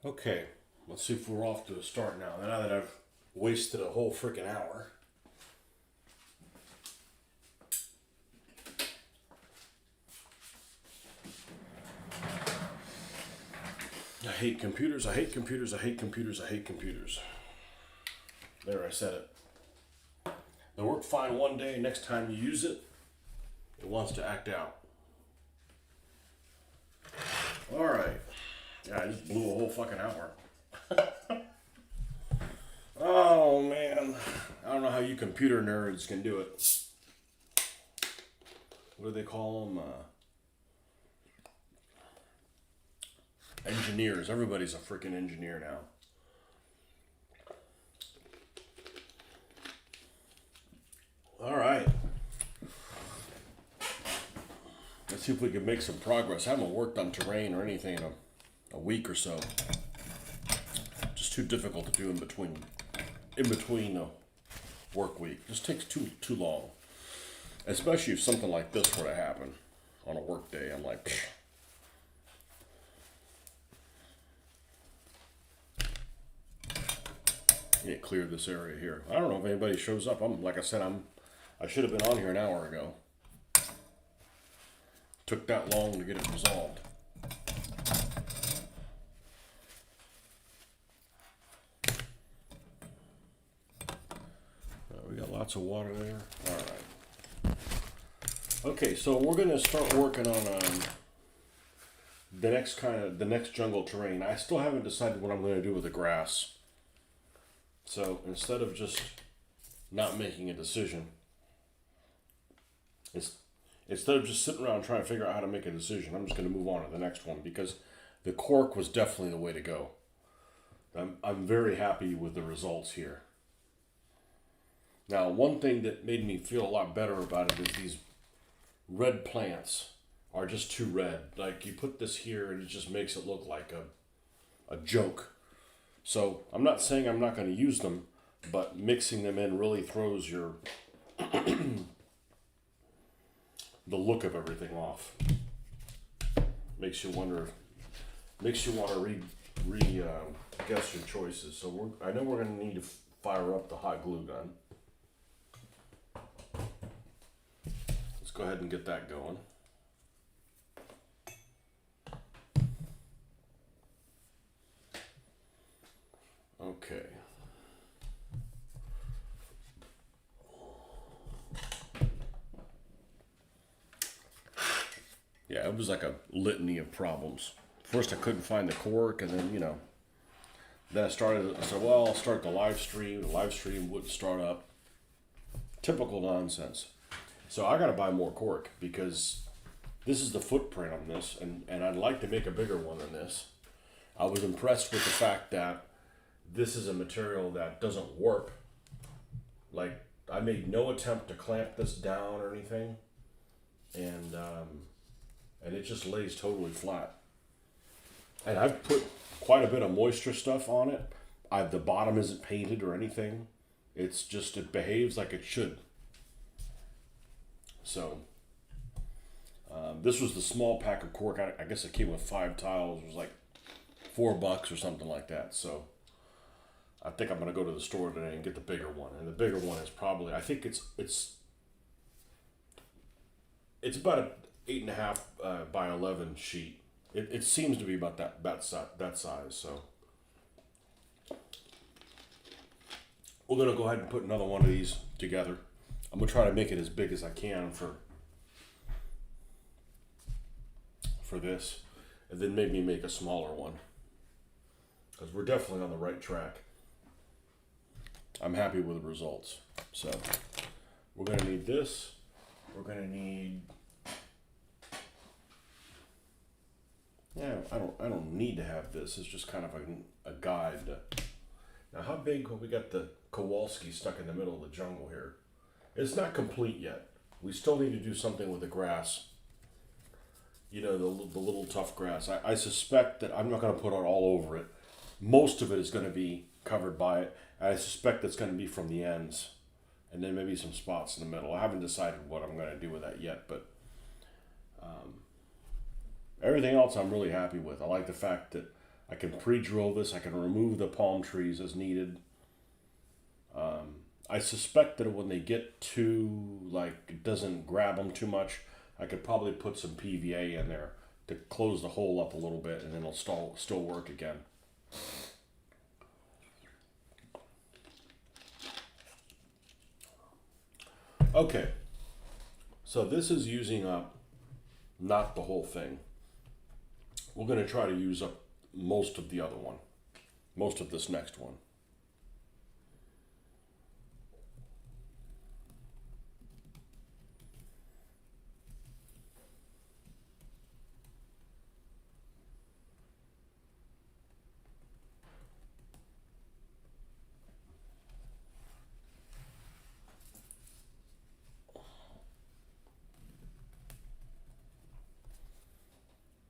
Okay, let's see if we're off to a start now. Now that I've wasted a whole freaking hour. I hate computers, I hate computers, I hate computers, I hate computers. There, I said it. They work fine one day, next time you use it, it wants to act out. Alright. Yeah, I just blew a whole fucking hour. Oh man. I don't know how you computer nerds can do it. What do they call them? Engineers. Everybody's a freaking engineer now. All right. Let's see if we can make some progress. I haven't worked on terrain or anything in a week or so. Just too difficult to do in between a work week. Just takes too long. Especially if something like this were to happen on a work day. I'm like, pfft. Yeah, clear this area here. I don't know if anybody shows up. Like I said, I should have been on here an hour ago. Took that long to get it resolved. We got lots of water there. All right. Okay, so we're gonna start working on the next jungle terrain. I still haven't decided what I'm gonna do with the grass. So instead of just not making a decision, it's instead of just sitting around trying to figure out how to make a decision, I'm just going to move on to the next one because the cork was definitely the way to go. I'm very happy with the results here. Now, one thing that made me feel a lot better about it is these red plants are just too red. Like you put this here and it just makes it look like a joke. So I'm not saying I'm not going to use them, but mixing them in really throws your the look of everything off. Makes you wonder. Makes you want to guess your choices. So I know we're going to need to fire up the hot glue gun. Let's go ahead and get that going. Okay. Yeah, it was like a litany of problems. First, I couldn't find the cork, and then I said, well, I'll start the live stream. The live stream wouldn't start up. Typical nonsense. So I got to buy more cork because this is the footprint on this, and I'd like to make a bigger one than this. I was impressed with the fact that this is a material that doesn't warp. Like, I made no attempt to clamp this down or anything, and it just lays totally flat. And I've put quite a bit of moisture stuff on it. The bottom isn't painted or anything. It's just, it behaves like it should. So, this was the small pack of cork. I guess it came with 5 tiles. It was like $4 or something like that. So, I think I'm gonna go to the store today and get the bigger one. And the bigger one is probably, I think it's about a 8.5 by 11 sheet. It seems to be about that size. So we're gonna go ahead and put another one of these together. I'm gonna try to make it as big as I can for this, and then maybe make a smaller one because we're definitely on the right track. I'm happy with the results. So we're gonna need this. We're gonna need. Yeah, I don't need to have this. It's just kind of a guide. Now, how big? We got the Kowalski stuck in the middle of the jungle here. It's not complete yet. We still need to do something with the grass. The little tough grass. I suspect that I'm not going to put it all over it. Most of it is going to be covered by it. I suspect it's going to be from the ends, and then maybe some spots in the middle. I haven't decided what I'm going to do with that yet, but everything else I'm really happy with. I like the fact that I can pre-drill this. I can remove the palm trees as needed. I suspect that when they get too, like, it doesn't grab them too much, I could probably put some PVA in there to close the hole up a little bit, and then it'll still work again. Okay, so this is using up not the whole thing. We're going to try to use up most of the other one, most of this next one.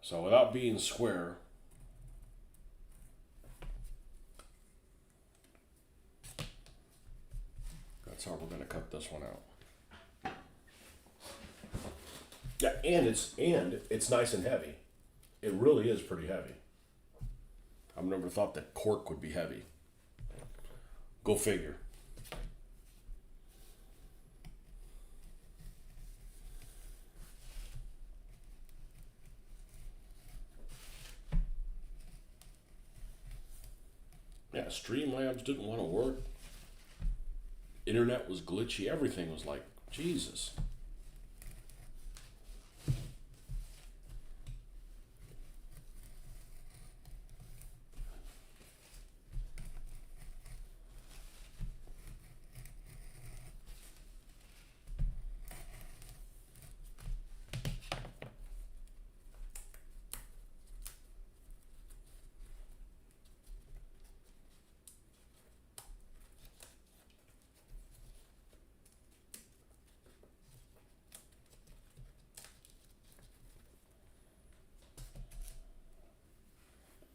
So without being square, that's how we're going to cut this one out. Yeah, and it's nice and heavy. It really is pretty heavy. I've never thought that cork would be heavy. Go figure. Yeah, Streamlabs didn't want to work. Internet was glitchy. Everything was like, Jesus.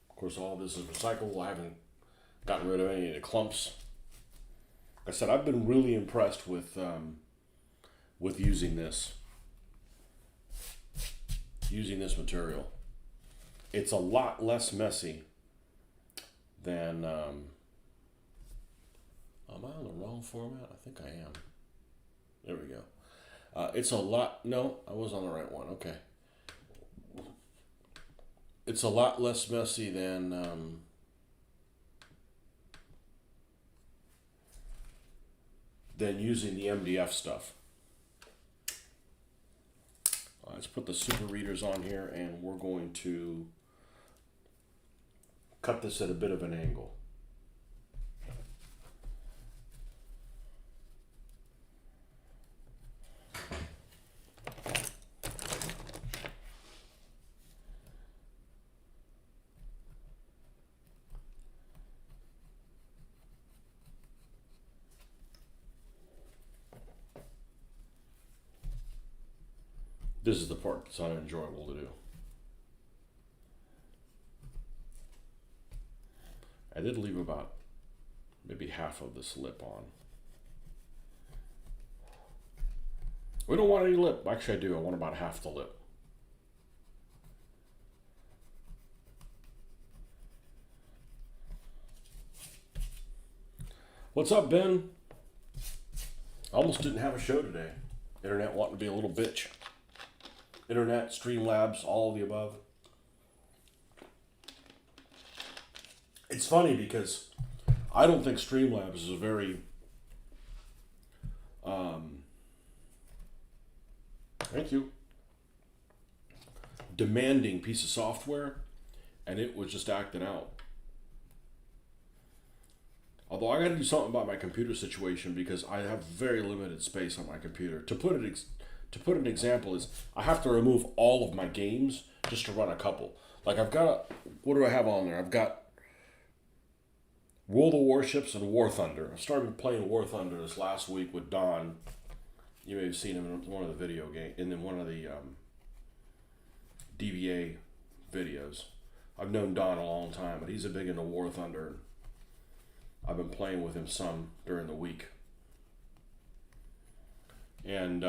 Of course, all this is recyclable. I haven't gotten rid of any of the clumps. Like I said, I've been really impressed with using this material. It's a lot less messy than. Am I on the wrong format? I think I am. There we go. It's a lot. No, I was on the right one. Okay. It's a lot less messy than using the MDF stuff. Let's put the super readers on here, and we're going to cut this at a bit of an angle. This is the part that's unenjoyable to do. I did leave about maybe half of this lip on. We don't want any lip. Actually, I do. I want about half the lip. What's up, Ben? I almost didn't have a show today. Internet wanting to be a little bitch. Internet, Streamlabs, all of the above. It's funny because I don't think Streamlabs is a very thank you, demanding piece of software, and it was just acting out. Although I got to do something about my computer situation because I have very limited space on my computer. To put an example is I have to remove all of my games just to run a couple. Like what do I have on there? I've got World of Warships and War Thunder. I started playing War Thunder this last week with Don. You may have seen him in one of the video games, in one of the DBA videos. I've known Don a long time, but he's a big into War Thunder. I've been playing with him some during the week. And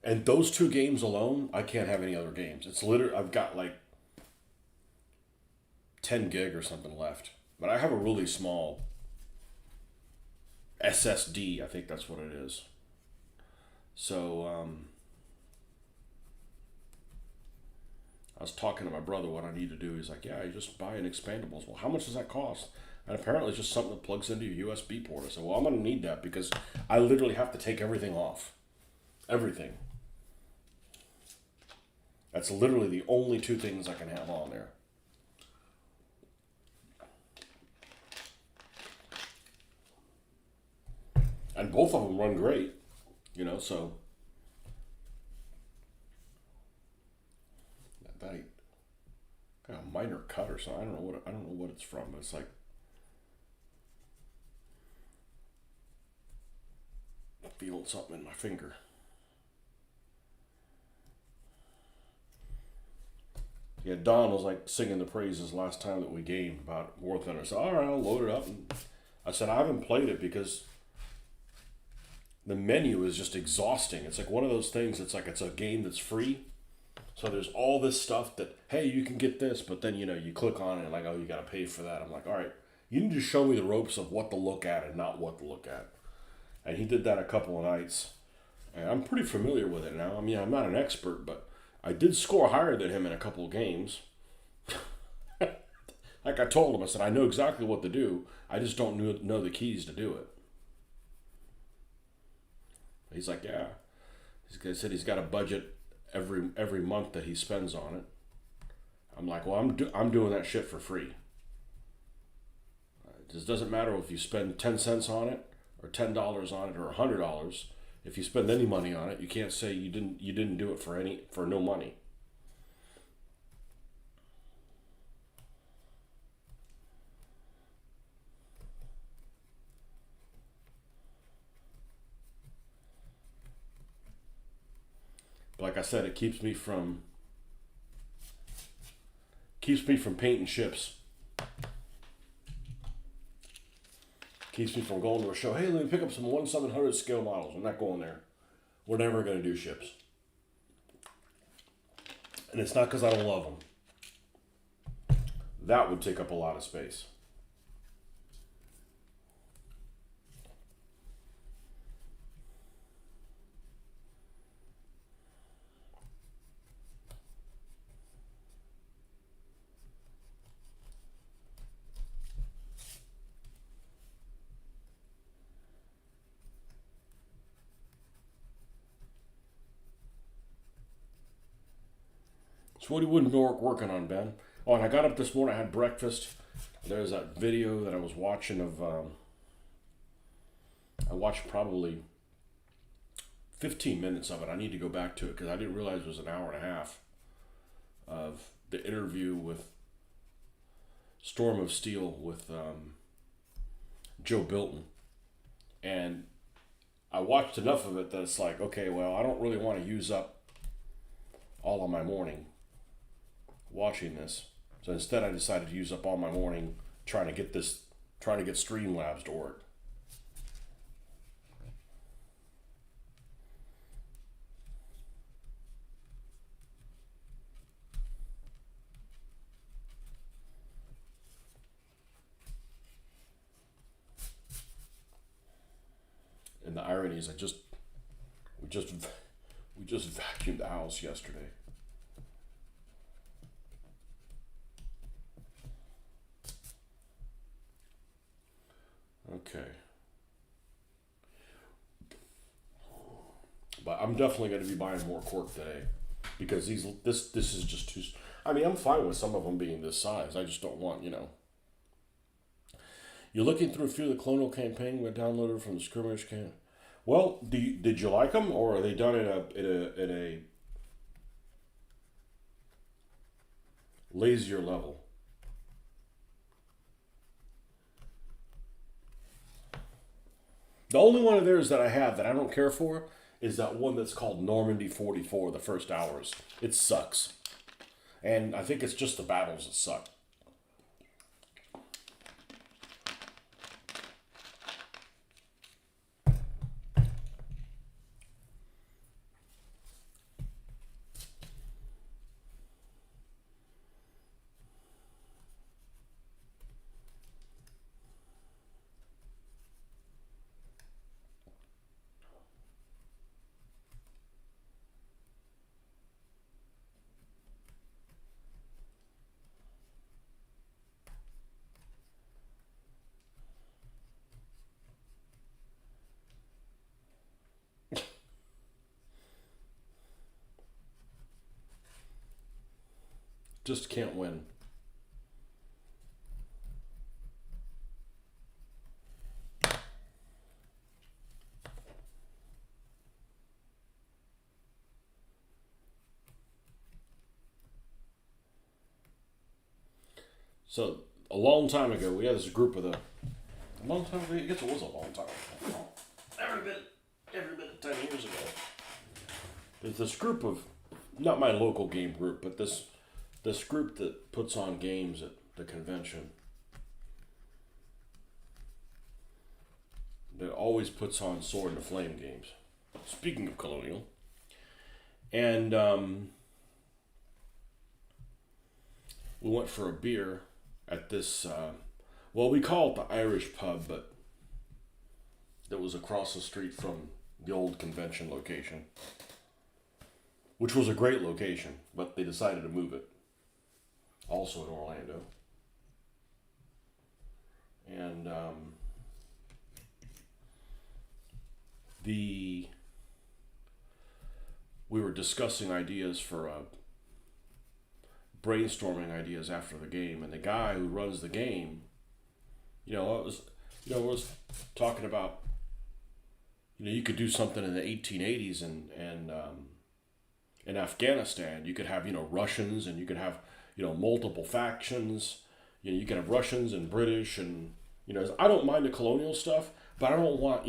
And those two games alone, I can't have any other games. It's literally, I've got like 10 gig or something left. But I have a really small SSD, I think that's what it is. So, I was talking to my brother what I need to do. He's like, yeah, you just buy an expandables. Well, how much does that cost? And apparently it's just something that plugs into your USB port. I said, well, I'm going to need that because I literally have to take everything off. Everything. That's literally the only two things I can have on there. And both of them run great, so that got a minor cut or something. I don't know what it's from, but it's like feeling something in my finger. Yeah, Don was like singing the praises last time that we gamed about War Thunder. I said, all right, I'll load it up. And I said, I haven't played it because the menu is just exhausting. It's like one of those things, it's like it's a game that's free. So there's all this stuff that, hey, you can get this, but then, you click on it and like, oh, you got to pay for that. I'm like, all right, you need to show me the ropes of what to look at and not what to look at. And he did that a couple of nights. And I'm pretty familiar with it now. I mean, I'm not an expert, but I did score higher than him in a couple of games. Like I told him, I said, I know exactly what to do. I just don't know the keys to do it. He's like, yeah. He said he's got a budget every month that he spends on it. I'm like, well, I'm doing that shit for free. It just doesn't matter if you spend 10 cents on it or $10 on it or $100. If you spend any money on it, you can't say you didn't do it for no money. But like I said, it keeps me from painting ships. Keeps me from going to a show. Hey, let me pick up some 1/700 scale models. I'm not going there. We're never going to do ships. And it's not because I don't love them. That would take up a lot of space. So what have you been working on, Ben? Oh, and I got up this morning. I had breakfast. There's that video that I was watching of. I watched probably 15 minutes of it. I need to go back to it because I didn't realize it was an hour and a half of the interview with Storm of Steel with Joe Bilton. And I watched enough of it that it's like, okay, well, I don't really want to use up all of my morning watching this. So instead I decided to use up all my morning trying to get Streamlabs to work. And the irony is we just vacuumed the house yesterday. Okay. But I'm definitely going to be buying more cork today because this is just too. I mean, I'm fine with some of them being this size. I just don't want, You're looking through a few of the Colonial campaign we downloaded from the skirmish camp. Well, did you like them, or are they done in a lazier level? The only one of theirs that I have that I don't care for is that one that's called Normandy 44, the first hours. It sucks. And I think it's just the battles that suck. Just can't win. So a long time ago, we had this group of a long time ago. I guess it was a long time ago. Every bit of 10 years ago. There's this group of, not my local game group, but this group that puts on games at the convention. That always puts on Sword and the Flame games. Speaking of Colonial. And we went for a beer at this, well, we call it the Irish pub, but that was across the street from the old convention location, which was a great location, but they decided to move it. Also in Orlando. And we were discussing ideas for brainstorming ideas after the game, and the guy who runs the game, was talking about, you could do something in the 1880s and in Afghanistan. You could have, Russians, and you could have, multiple factions. You could have Russians and British, and, I don't mind the colonial stuff, but I don't want,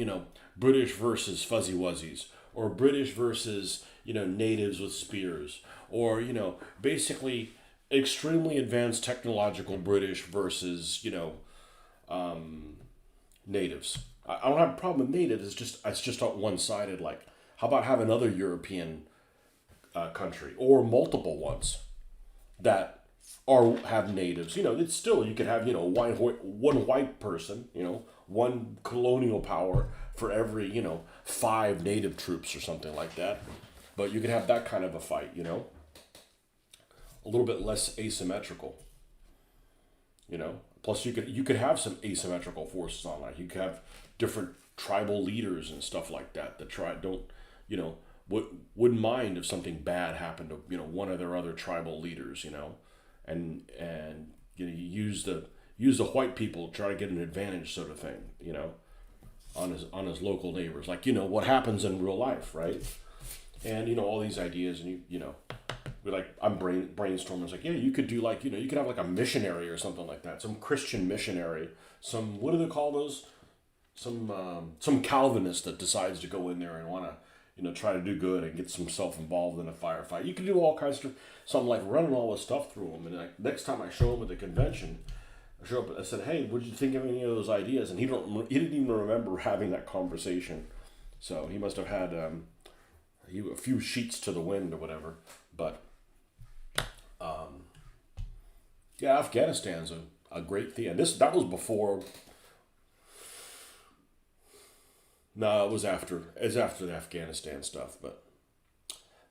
British versus Fuzzy Wuzzies, or British versus, natives with spears, or, basically extremely advanced technological British versus, natives. I don't have a problem with natives. It's just one-sided. Like, how about have another European country or multiple ones that have natives? It's still, you could have one white person, one colonial power for every 5 native troops or something like that. But you could have that kind of a fight, a little bit less asymmetrical. Plus you could have some asymmetrical forces on that. You could have different tribal leaders and stuff like that wouldn't mind if something bad happened to one of their other tribal leaders, and you use the white people to try to get an advantage, sort of thing, on his local neighbors, like what happens in real life, right? And all these ideas, and I'm brainstorming. It's like, yeah, you could do like, you could have like a missionary or something like that, some Christian missionary, some, what do they call those? Some Calvinist that decides to go in there and want to, try to do good and gets himself involved in a firefight. You can do all kinds of stuff. So I'm like running all this stuff through him, and like, next time I show him at the convention, I said, hey, what did you think of any of those ideas? And he didn't even remember having that conversation. So he must have had a few sheets to the wind or whatever. But yeah, Afghanistan's a great thing. And that was before. No, it was after. It's after the Afghanistan stuff. But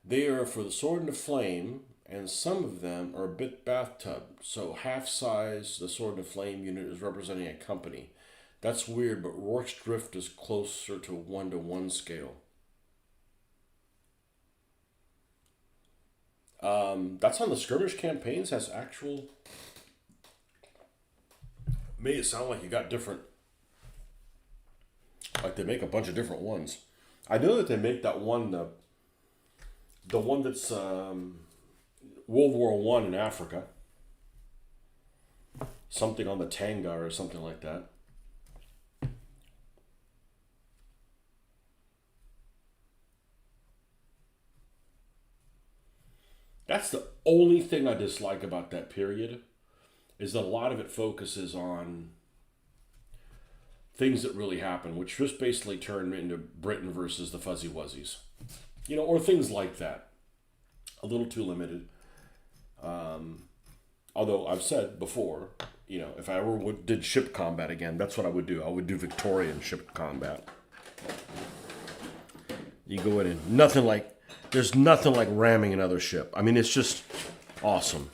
they are for the Sword and the Flame, and some of them are a bit bathtub. So half size, the Sword and the Flame unit is representing a company. That's weird, but Rourke's Drift is closer to a 1-to-1 scale. That's on the skirmish campaigns. Has actual. Made it sound like you got different. Like they make a bunch of different ones. I know that they make that one, the one that's World War I in Africa. Something on the Tanga or something like that. That's the only thing I dislike about that period, is that a lot of it focuses on things that really happen, which just basically turn into Britain versus the Fuzzy Wuzzies, or things like that. A little too limited. Although I've said before, if I ever did ship combat again, that's what I would do. I would do Victorian ship combat. You go in and there's nothing like ramming another ship. I mean, it's just awesome.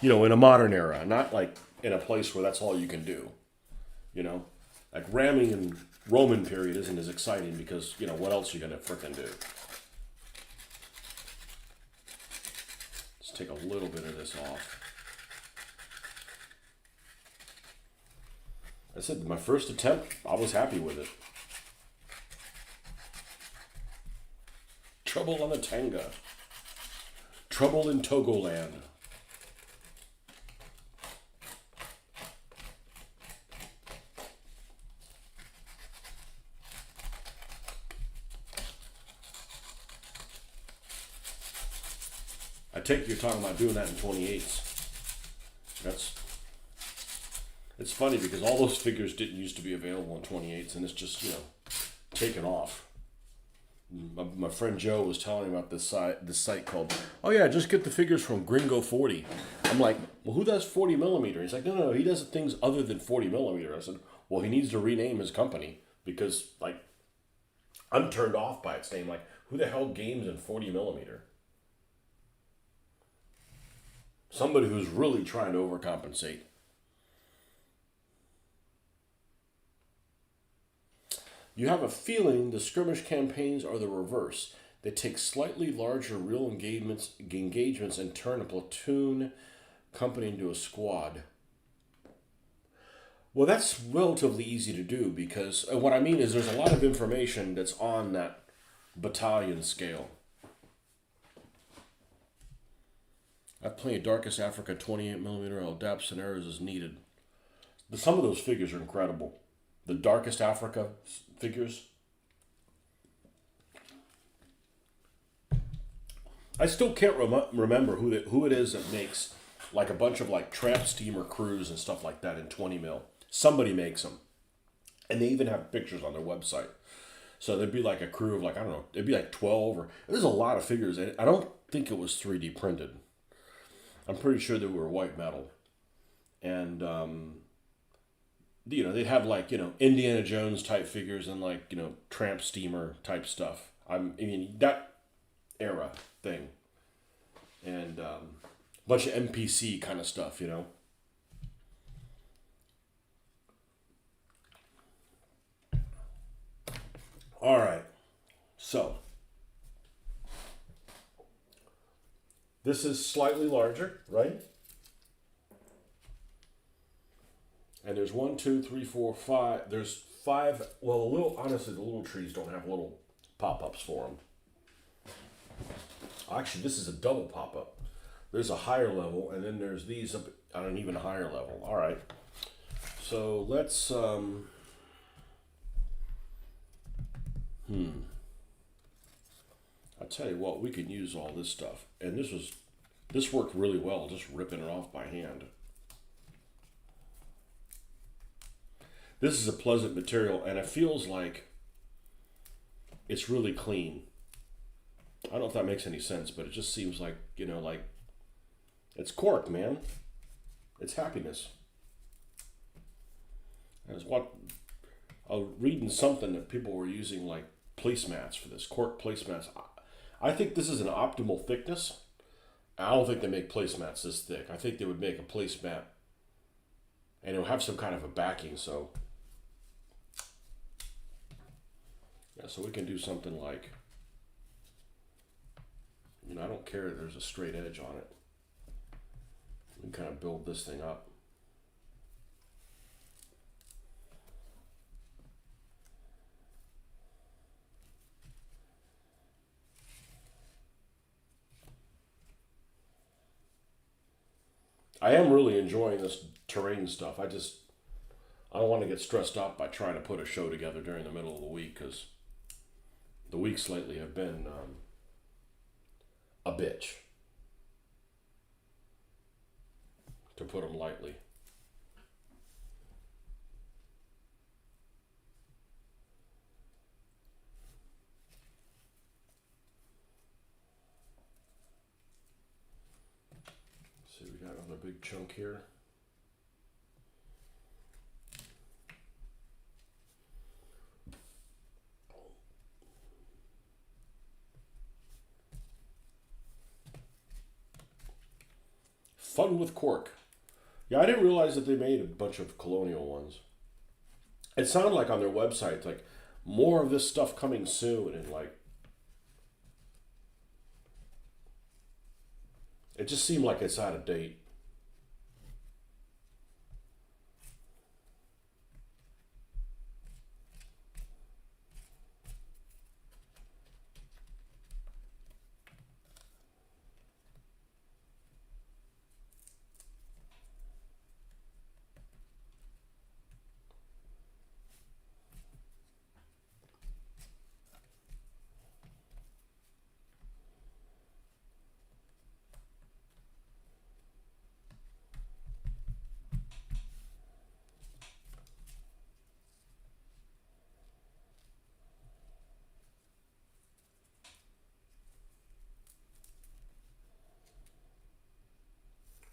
In a modern era, not like in a place where that's all you can do. Like ramming in Roman period isn't as exciting because, what else are you going to frickin' do? It's take a little bit of this off. I said my first attempt, I was happy with it. Trouble on the Tanga. Trouble in Togoland. I take it you're talking about doing that in 28s. It's funny because all those figures didn't used to be available in 28s, and it's just, taken off. My friend Joe was telling me about this site called, oh yeah, just get the figures from Gringo 40. I'm like, well, who does 40 millimeter? He's like, no, he does things other than 40 millimeter. I said, well, he needs to rename his company because, like, I'm turned off by its name. Like, who the hell games in 40 millimeter? Somebody who's really trying to overcompensate. You have a feeling the skirmish campaigns are the reverse. They take slightly larger real engagements and turn a platoon company into a squad. Well, that's relatively easy to do because what I mean is there's a lot of information that's on that battalion scale. I've played Darkest Africa 28mm. I'll adapt scenarios as needed. Some of those figures are incredible. The Darkest Africa figures. I still can't remember who it is that makes like a bunch of like tramp steamer crews and stuff like that in 20mm. Somebody makes them. And they even have pictures on their website. So there'd be like a crew of like, I don't know, it'd be like 12 or there's a lot of figures. I don't think it was 3D printed. I'm pretty sure they were white metal. And they'd have like, Indiana Jones type figures and like, tramp steamer type stuff. I mean, that era thing. And a bunch of NPC kind of stuff, All right. So, this is slightly larger, right? And there's 1, 2, 3, 4, 5. There's 5. Well, honestly, the little trees don't have little pop-ups for them. Actually, this is a double pop-up. There's a higher level, and then there's these up on an even higher level. All right. So let's. I tell you what, we can use all this stuff, and this worked really well, just ripping it off by hand. This is a pleasant material, and it feels like it's really clean. I don't know if that makes any sense, but it just seems like, like it's cork, man. It's happiness. I was reading something that people were using like placemats for this, cork placemats. I think this is an optimal thickness. I don't think they make placemats this thick. I think they would make a placemat and it'll have some kind of a backing, so so we can do something like, I don't care that there's a straight edge on it. We can kind of build this thing up. I am really enjoying this terrain stuff. I don't want to get stressed out by trying to put a show together during the middle of the week because the weeks lately have been a bitch, to put them lightly. See, we got another big chunk here. Fun with cork. Yeah, I didn't realize that they made a bunch of colonial ones. It sounded like on their website, like more of this stuff coming soon, and like It just seemed like it's out of date.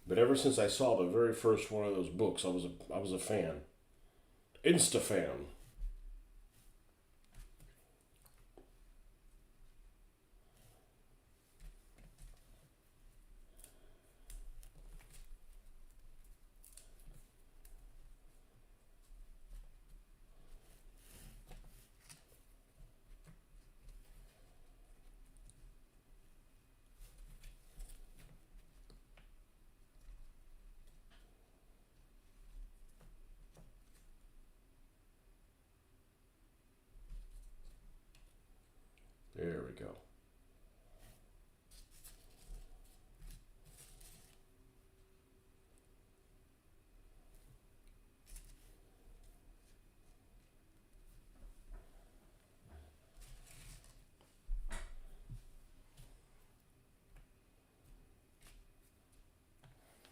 But ever since I saw the very first one of those books, I was a fan, insta fan. There we go.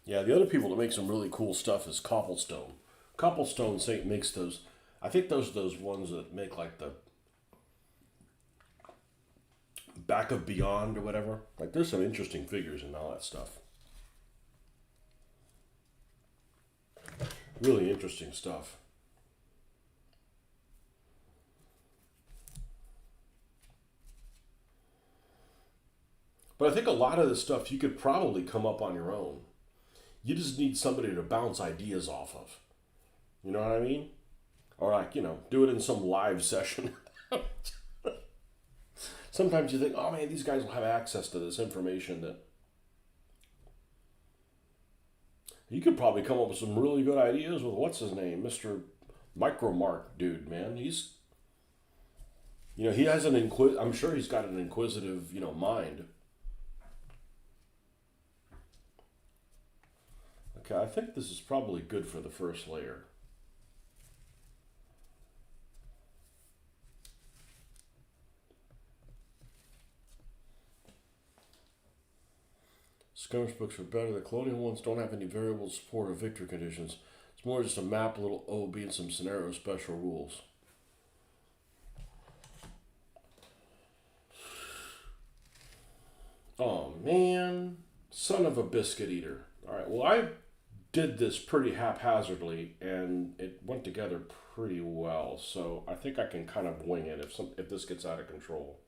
Yeah, the other people that make some really cool stuff is Cobblestone. Cobblestone Saint makes those. I think those are those ones that make like the back of Beyond or whatever. Like there's some interesting figures and all that stuff. Really interesting stuff. But I think a lot of this stuff you could probably come up on your own. You just need somebody to bounce ideas off of. You know what I mean? Or like, do it in some live session. Sometimes you think, oh man, these guys will have access to this information that you could probably come up with some really good ideas with what's his name, Mr. Micromark dude, man. He has I'm sure he's got an inquisitive, mind. Okay, I think this is probably good for the first layer. Skirmish books are better. The colonial ones don't have any variable support or victory conditions. It's more just a map, a little OB, and some scenario special rules. Oh man, son of a biscuit eater. All right, well I did this pretty haphazardly, and it went together pretty well. So I think I can kind of wing it if this gets out of control.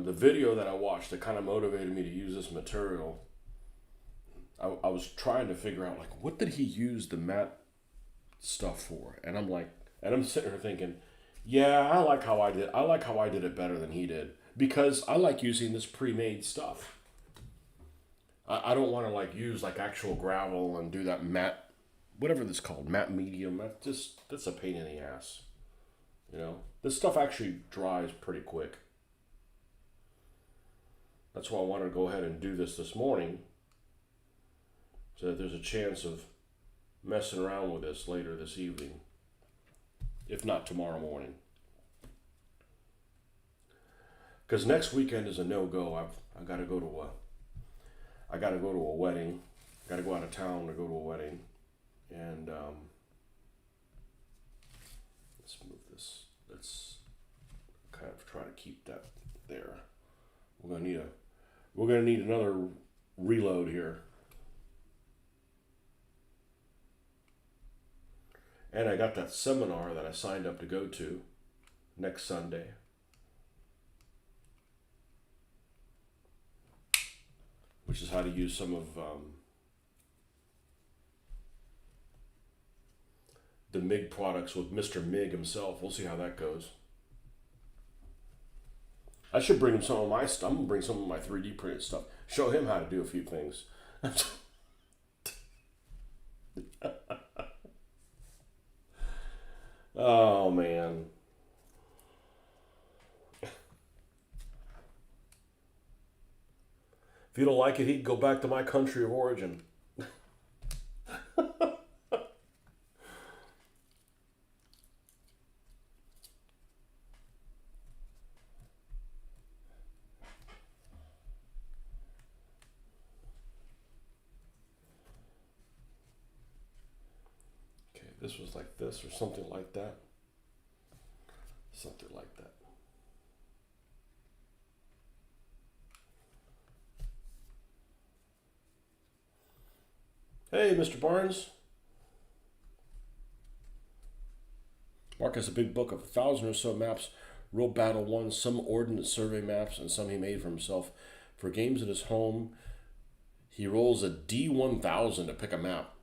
The video that I watched that kind of motivated me to use this material. I was trying to figure out like what did he use the matte stuff for, and I'm sitting here thinking, yeah, I like how I did it better than he did because I like using this pre-made stuff. I don't want to like use like actual gravel and do that matte, whatever this called, matte medium. That's a pain in the ass. This stuff actually dries pretty quick. That's why I wanted to go ahead and do this morning, so that there's a chance of messing around with this later this evening, if not tomorrow morning. Because next weekend is a no-go. I got to go to a wedding. Got to go out of town to go to a wedding, and let's move this. Let's kind of try to keep that there. We're gonna need another reload here. And I got that seminar that I signed up to go to next Sunday. Which is how to use some of the MIG products with Mr. MIG himself. We'll see how that goes. I should bring him some of my stuff. I'm gonna bring some of my 3D printed stuff. Show him how to do a few things. Oh man. If you don't like it, he'd go back to my country of origin. Okay, this was like this or something like that. Something like that. Hey, Mr. Barnes. Mark has a big book of 1,000 or so maps, real battle ones, some ordnance survey maps, and some he made for himself. For games at his home, he rolls a D1000 to pick a map.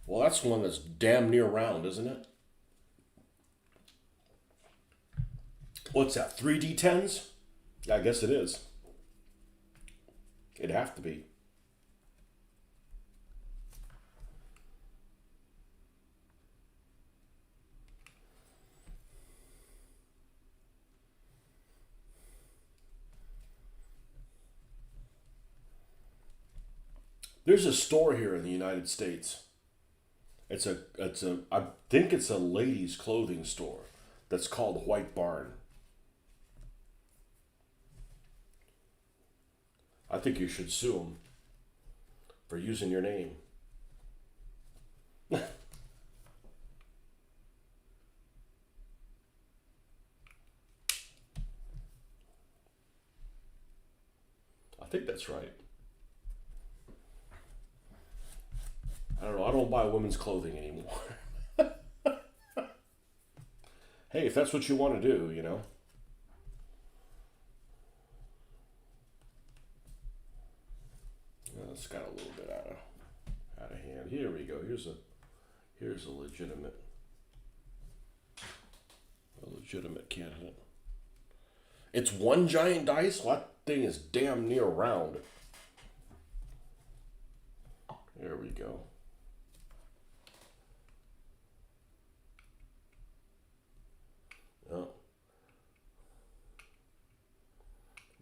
Well, that's one that's damn near round, isn't it? What's that, 3D10s? Yeah, I guess it is. It'd have to be. There's a store here in the United States. I think it's a ladies' clothing store that's called White Barn. I think you should sue them for using your name. I think that's right. I don't know. I don't buy women's clothing anymore. Hey, if that's what you want to do, you know. It's got a little bit out of hand. Here we go. Here's a legitimate candidate. It's one giant dice. Well, that thing is damn near round. There we go. Oh.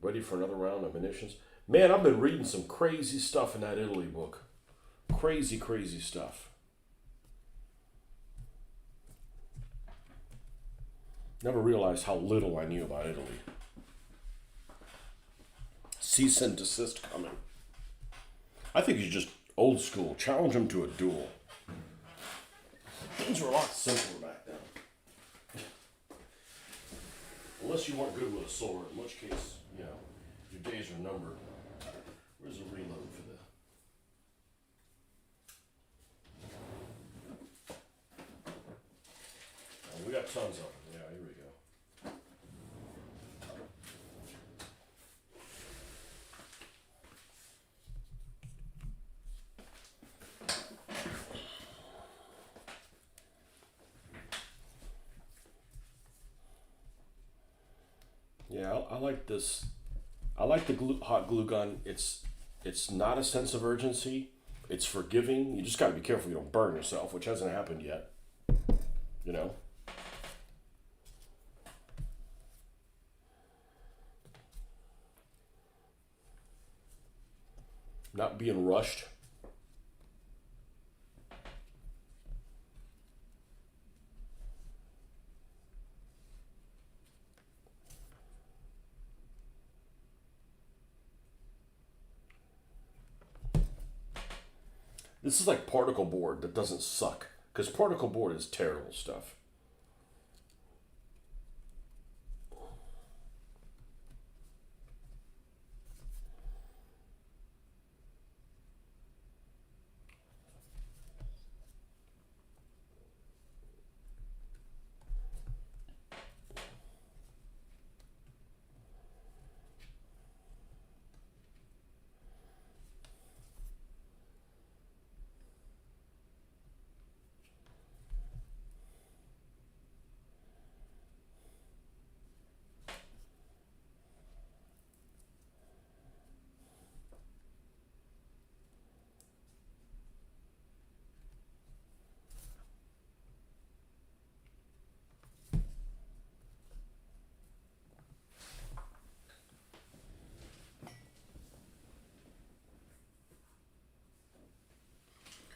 Ready for another round of munitions? Man, I've been reading some crazy stuff in that Italy book. Crazy, crazy stuff. Never realized how little I knew about Italy. Cease and desist coming. I think he's just old school. Challenge him to a duel. Things were a lot simpler back then. Unless you weren't good with a sword, in which case, you know, your days are numbered. Where's the reload for this? Oh, we got tons of them. Yeah, here we go. Yeah, I like this. I like the hot glue gun. It's not a sense of urgency. It's forgiving. You just got to be careful you don't burn yourself, which hasn't happened yet. You know? Not being rushed. This is like particle board that doesn't suck. Because particle board is terrible stuff.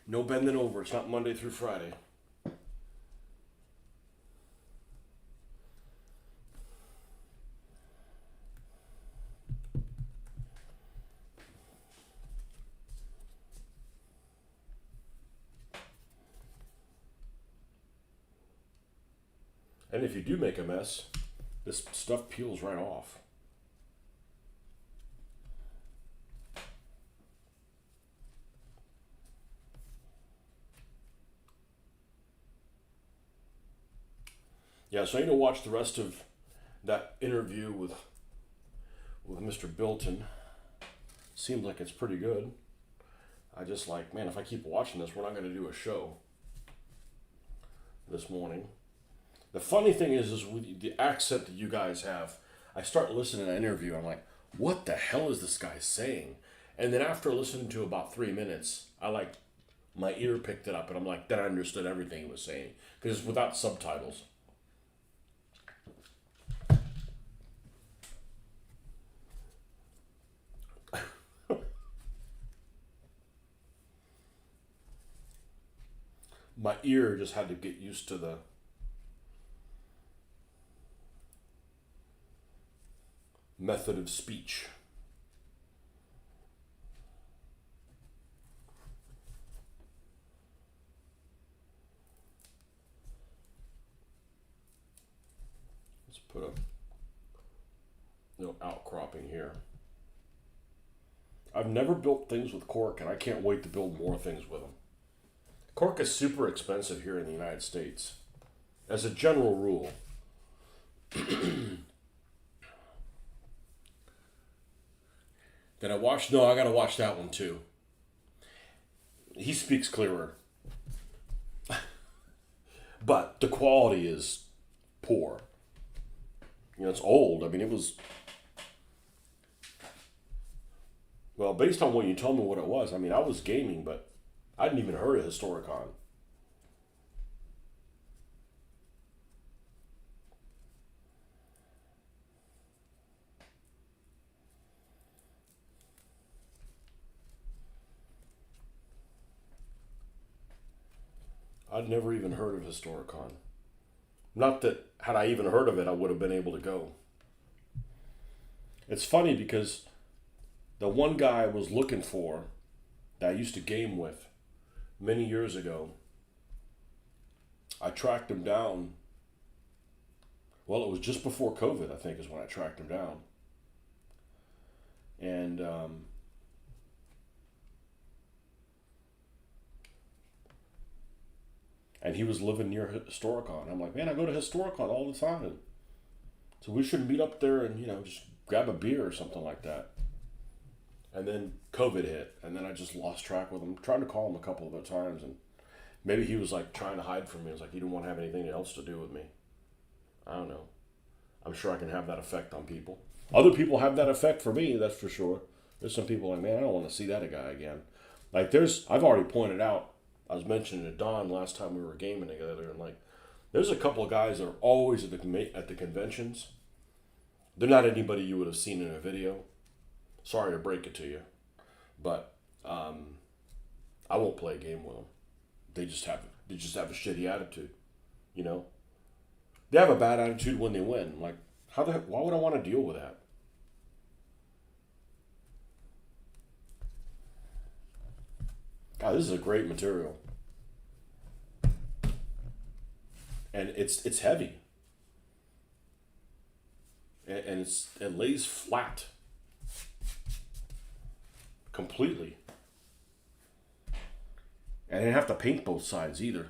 No bending over. It's not Monday through Friday. And if you do make a mess, this stuff peels right off. Yeah, so I need to watch the rest of that interview with Mr. Bilton. Seems like it's pretty good. I just like, man, if I keep watching this, we're not going to do a show this morning. The funny thing is with the accent that you guys have, I start listening to an interview, I'm like, what the hell is this guy saying? And then after listening to about 3 minutes, my ear picked it up, and I'm like, then I understood everything he was saying because it's without subtitles. My ear just had to get used to the method of speech. Let's put a outcropping here. I've never built things with cork, and I can't wait to build more things with them. Cork is super expensive here in the United States, as a general rule. Did I watch? No, I gotta watch that one too. He speaks clearer. But the quality is poor. It's old. I mean, it was. Well, based on what you told me what it was, I mean, I was gaming, but I hadn't even heard of Historicon. I'd never even heard of Historicon. Not that, had I even heard of it, I would have been able to go. It's funny because the one guy I was looking for that I used to game with many years ago, I tracked him down. Well, it was just before COVID, I think, is when I tracked him down. And he was living near Historicon. I'm like, man, I go to Historicon all the time. So we should meet up there and, just grab a beer or something like that. And then COVID hit, and then I just lost track with him. Tried to call him a couple of other times, and maybe he was like trying to hide from me. It was like he didn't want to have anything else to do with me. I don't know. I'm sure I can have that effect on people. Other people have that effect for me, that's for sure. There's some people like, man, I don't want to see that guy again. Like I've already pointed out, I was mentioning to Don last time we were gaming together, and there's a couple of guys that are always at the conventions. They're not anybody you would have seen in a video. Sorry to break it to you, but I won't play a game with them. They just have a shitty attitude, They have a bad attitude when they win. Like, why would I want to deal with that? God, this is a great material, and it's heavy, and it lays flat completely, and I didn't have to paint both sides either.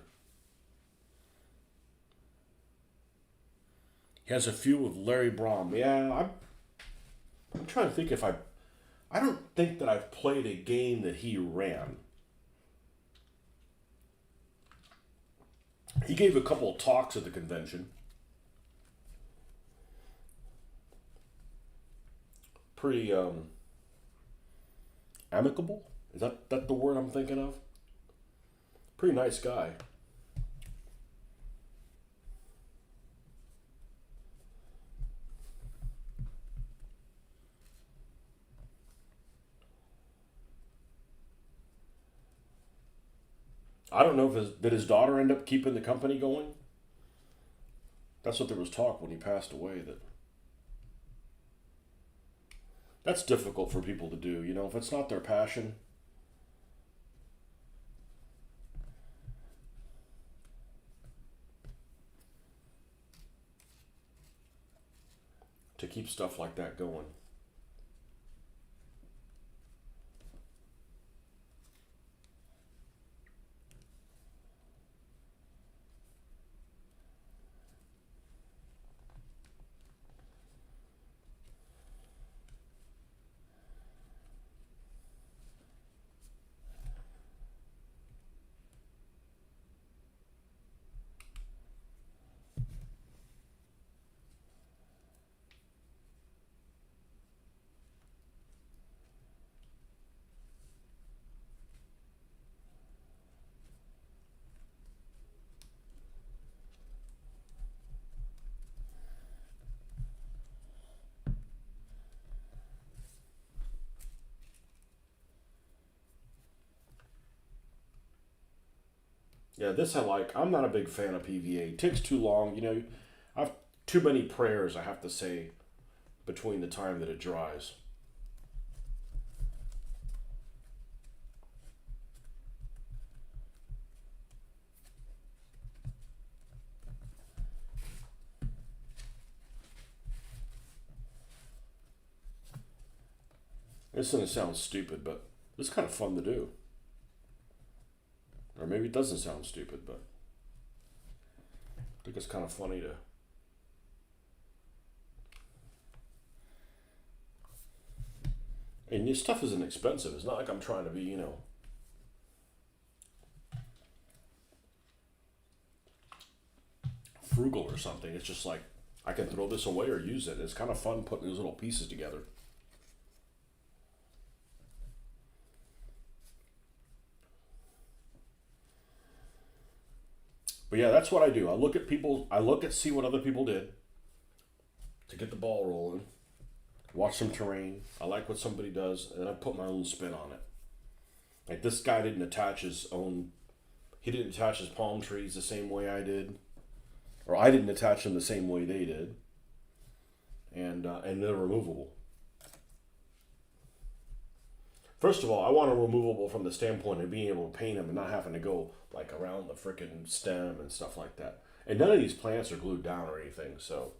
He has a few with Larry Brom. Yeah, I'm trying to think if I don't think that I've played a game that he ran. He gave a couple of talks at the convention. Pretty amicable? Is that the word I'm thinking of? Pretty nice guy. I don't know if did his daughter end up keeping the company going. That's what there was talk when he passed away. That's difficult for people to do. If it's not their passion, to keep stuff like that going. Yeah, this I like. I'm not a big fan of PVA. It takes too long. I've too many prayers I have to say between the time that it dries. This is gonna sound stupid, but it's kind of fun to do. Or maybe it doesn't sound stupid, but I think it's kind of funny to. And this stuff isn't expensive. It's not like I'm trying to be, frugal or something. It's just like I can throw this away or use it. It's kind of fun putting these little pieces together. But yeah, that's what I do. I look at people. I look at see what other people did to get the ball rolling. Watch some terrain. I like what somebody does, and I put my own spin on it. Like this guy didn't attach his own. He didn't attach his palm trees the same way I did, or I didn't attach them the same way they did, and they're removable. First of all, I want them removable from the standpoint of being able to paint them and not having to go like around the freaking stem and stuff like that. And none of these plants are glued down or anything, so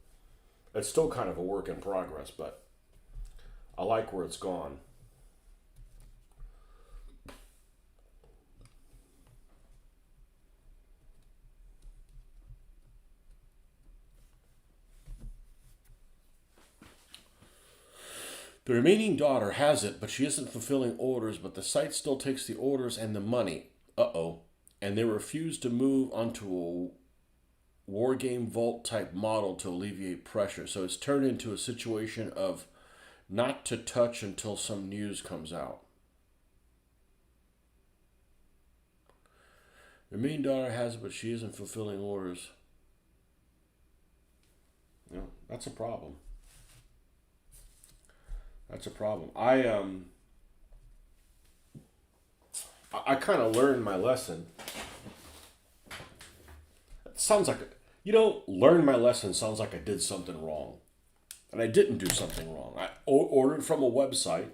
it's still kind of a work in progress. But I like where it's gone. The remaining daughter has it, but she isn't fulfilling orders, but the site still takes the orders and the money. Uh-oh. And they refuse to move onto a wargame vault type model to alleviate pressure. So it's turned into a situation of not to touch until some news comes out. The main daughter has it, but she isn't fulfilling orders. That's a problem. That's a problem. I kind of learned my lesson. It sounds like learn my lesson sounds like I did something wrong, and I didn't do something wrong. I ordered from a website,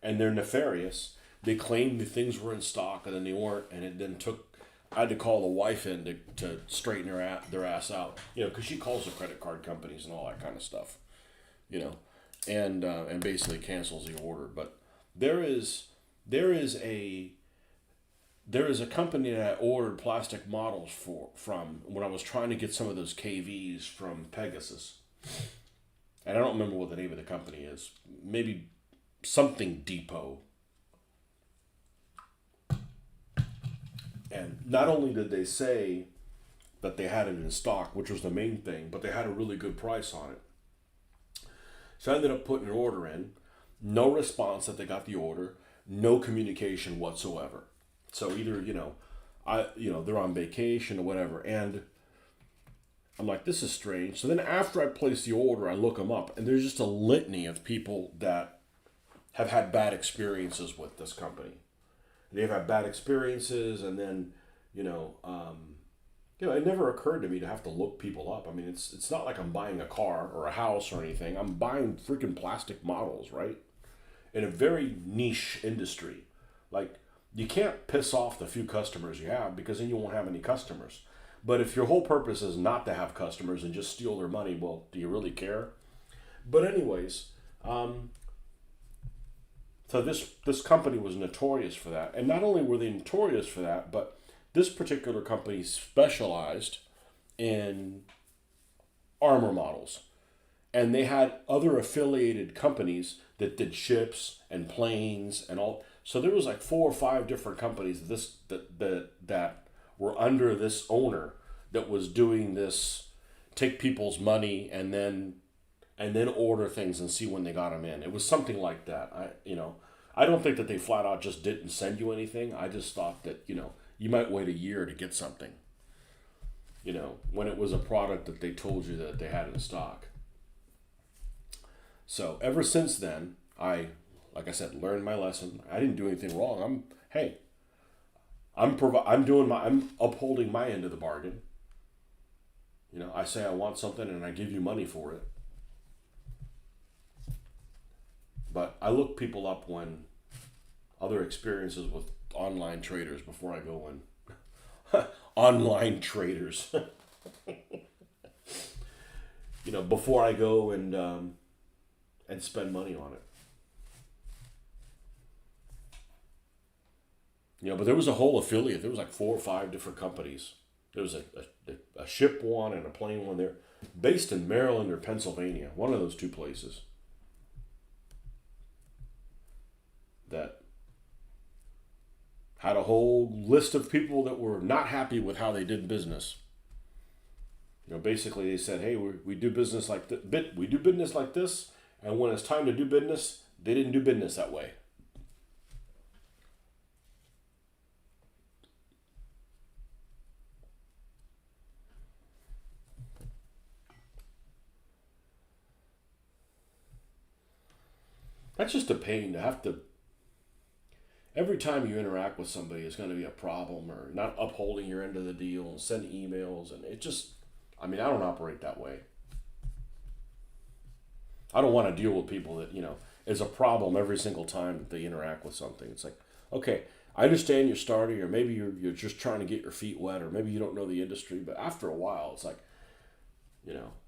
and they're nefarious. They claimed the things were in stock, and then they weren't, and it then took. I had to call the wife in to straighten their ass out, because she calls the credit card companies and all that kind of stuff, you know, and basically cancels the order. But there is there is a there is a company that I ordered plastic models from when I was trying to get some of those KVs from Pegasus, and I don't remember what the name of the company is. Maybe something Depot. And not only did they say that they had it in stock, which was the main thing, but they had a really good price on it. So I ended up putting an order in. No response that they got the order. No communication whatsoever. So either, they're on vacation or whatever. And I'm like, this is strange. So then after I place the order, I look them up. And there's just a litany of people that have had bad experiences with this company. They've had bad experiences, and then, You know, it never occurred to me to have to look people up. I mean, it's not like I'm buying a car or a house or anything. I'm buying freaking plastic models, right? In a very niche industry. Like, you can't piss off the few customers you have because then you won't have any customers. But if your whole purpose is not to have customers and just steal their money, well, do you really care? But anyways, so this company was notorious for that, and not only were they notorious for that, but this particular company specialized in armor models, and they had other affiliated companies that did ships and planes and all. So there was like 4 or 5 different companies that were under this owner that was doing this, take people's money and then order things and see when they got them in. It was something like that. I don't think that they flat out just didn't send you anything. I just thought that you might wait a year to get something. When it was a product that they told you that they had in stock. So ever since then, like I said, learned my lesson. I didn't do anything wrong. I'm upholding my end of the bargain. I say I want something and I give you money for it. But I look people up when other experiences with online traders before I go in. Online traders. Before I go and spend money on it. But there was a whole affiliate. There was like 4 or 5 different companies. There was a ship one and a plane one. They're based in Maryland or Pennsylvania. One of those two places. That had a whole list of people that were not happy with how they did business. Basically they said, "Hey, we do business like we do business like this, and when it's time to do business, they didn't do business that way." That's just a pain to have to. Every time you interact with somebody, it's going to be a problem or not upholding your end of the deal and send emails. And it just, I don't operate that way. I don't want to deal with people that, is a problem every single time that they interact with something. It's like, okay, I understand you're starting, or maybe you're just trying to get your feet wet, or maybe you don't know the industry. But after a while, it's like,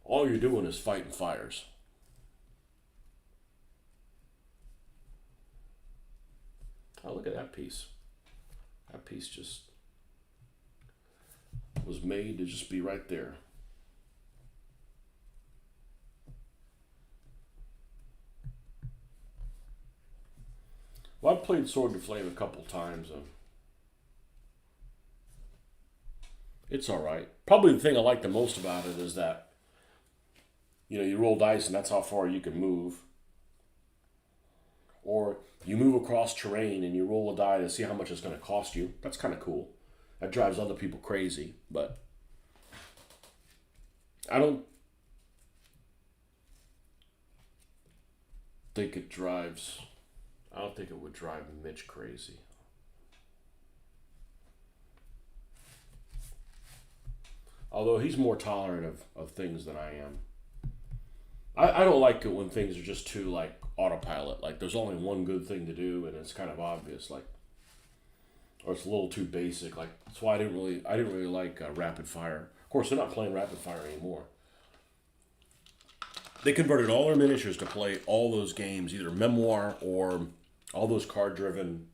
all you're doing is fighting fires. Oh, look at that piece. That piece just was made to just be right there. Well, I've played Sword to Flame a couple times. It's all right. Probably the thing I like the most about it is that, you roll dice and that's how far you can move. Or you move across terrain and you roll a die to see how much it's going to cost you. That's kind of cool. That drives other people crazy, but I don't think it drives. I don't think it would drive Mitch crazy. Although he's more tolerant of things than I am. I don't like it when things are just too like autopilot. Like there's only one good thing to do and it's kind of obvious. Like, or it's a little too basic. Like that's why I didn't really like Rapid Fire. Of course, they're not playing Rapid Fire anymore. They converted all their miniatures to play all those games, either Memoir or all those card-driven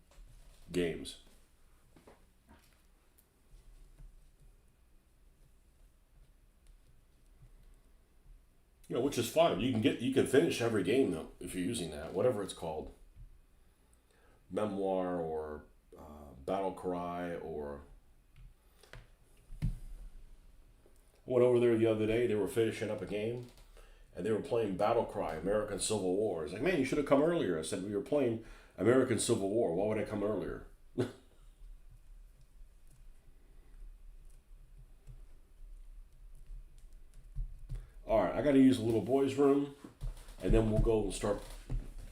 games. Which is fine. You can finish every game though if you're using that, whatever it's called, Memoir or Battle Cry or. I went over there the other day. They were finishing up a game, and they were playing Battle Cry, American Civil War. It's like, man, you should have come earlier. I said we were playing American Civil War. Why would I come earlier? All right, I got to use the little boy's room, and then we'll go and start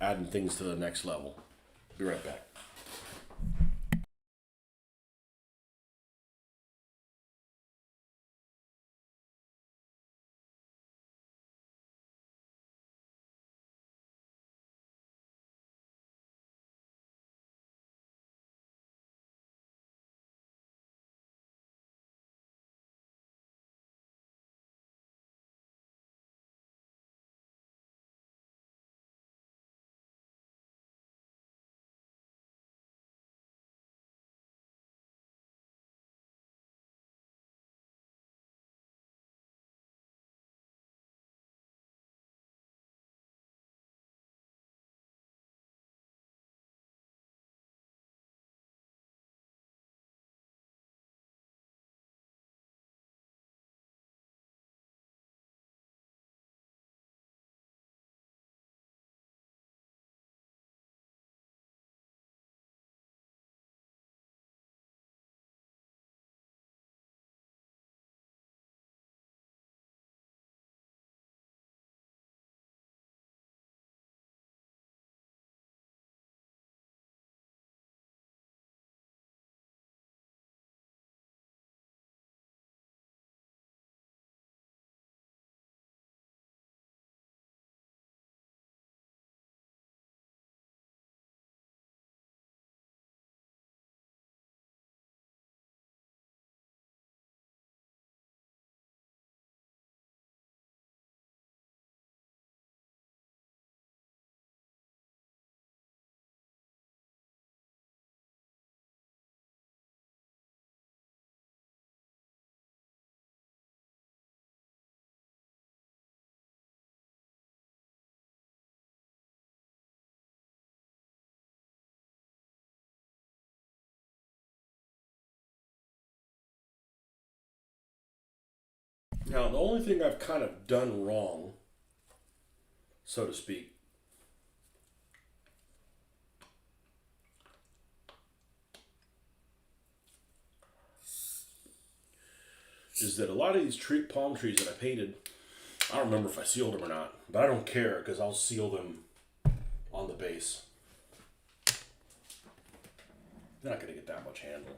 adding things to the next level. Be right back. Now, the only thing I've kind of done wrong, so to speak, is that a lot of these palm trees that I painted, I don't remember if I sealed them or not, but I don't care because I'll seal them on the base. They're not going to get that much handle.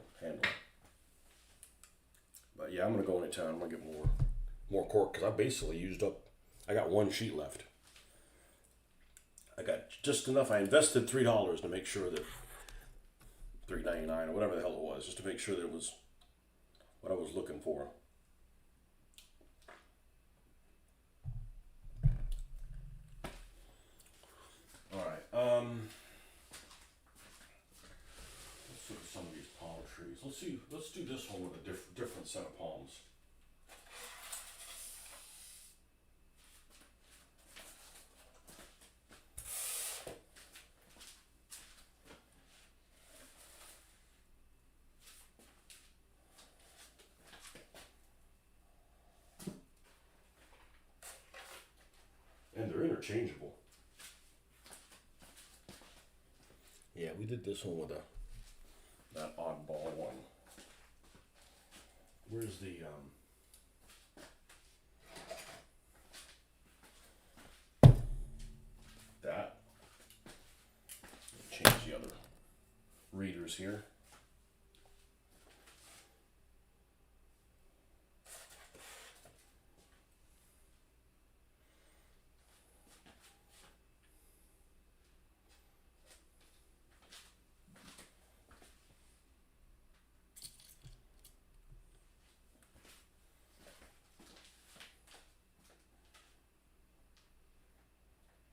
But yeah, I'm going to go into town. I'm going to get more cork because I basically used up, I got one sheet left. I got just enough. I invested $3 to make sure that, $3.99 or whatever the hell it was, just to make sure that it was what I was looking for. All right. Let's look at some of these palm trees. Let's do this one with a different set of palms. And they're interchangeable. Yeah, we did this one with that oddball one. Where's the that? Change the other readers here.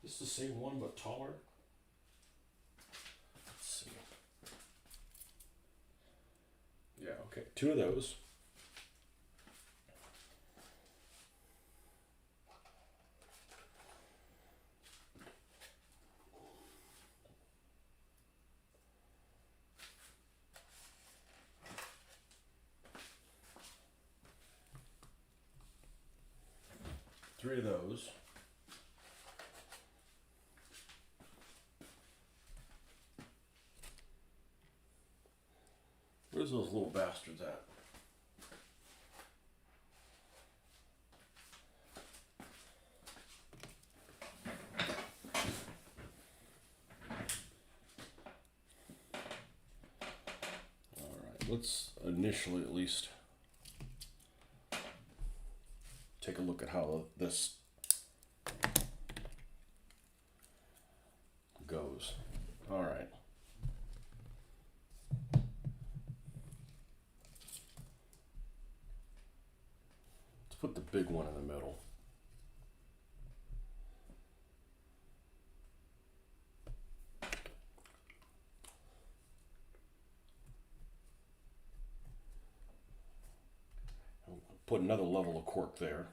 This is the same one but taller. Let's see. Yeah, okay. 2 of those. Three of those. Where's those little bastards at? All right, let's initially at least take a look at how this goes. All right. Put the big one in the middle. I'll put another level of cork there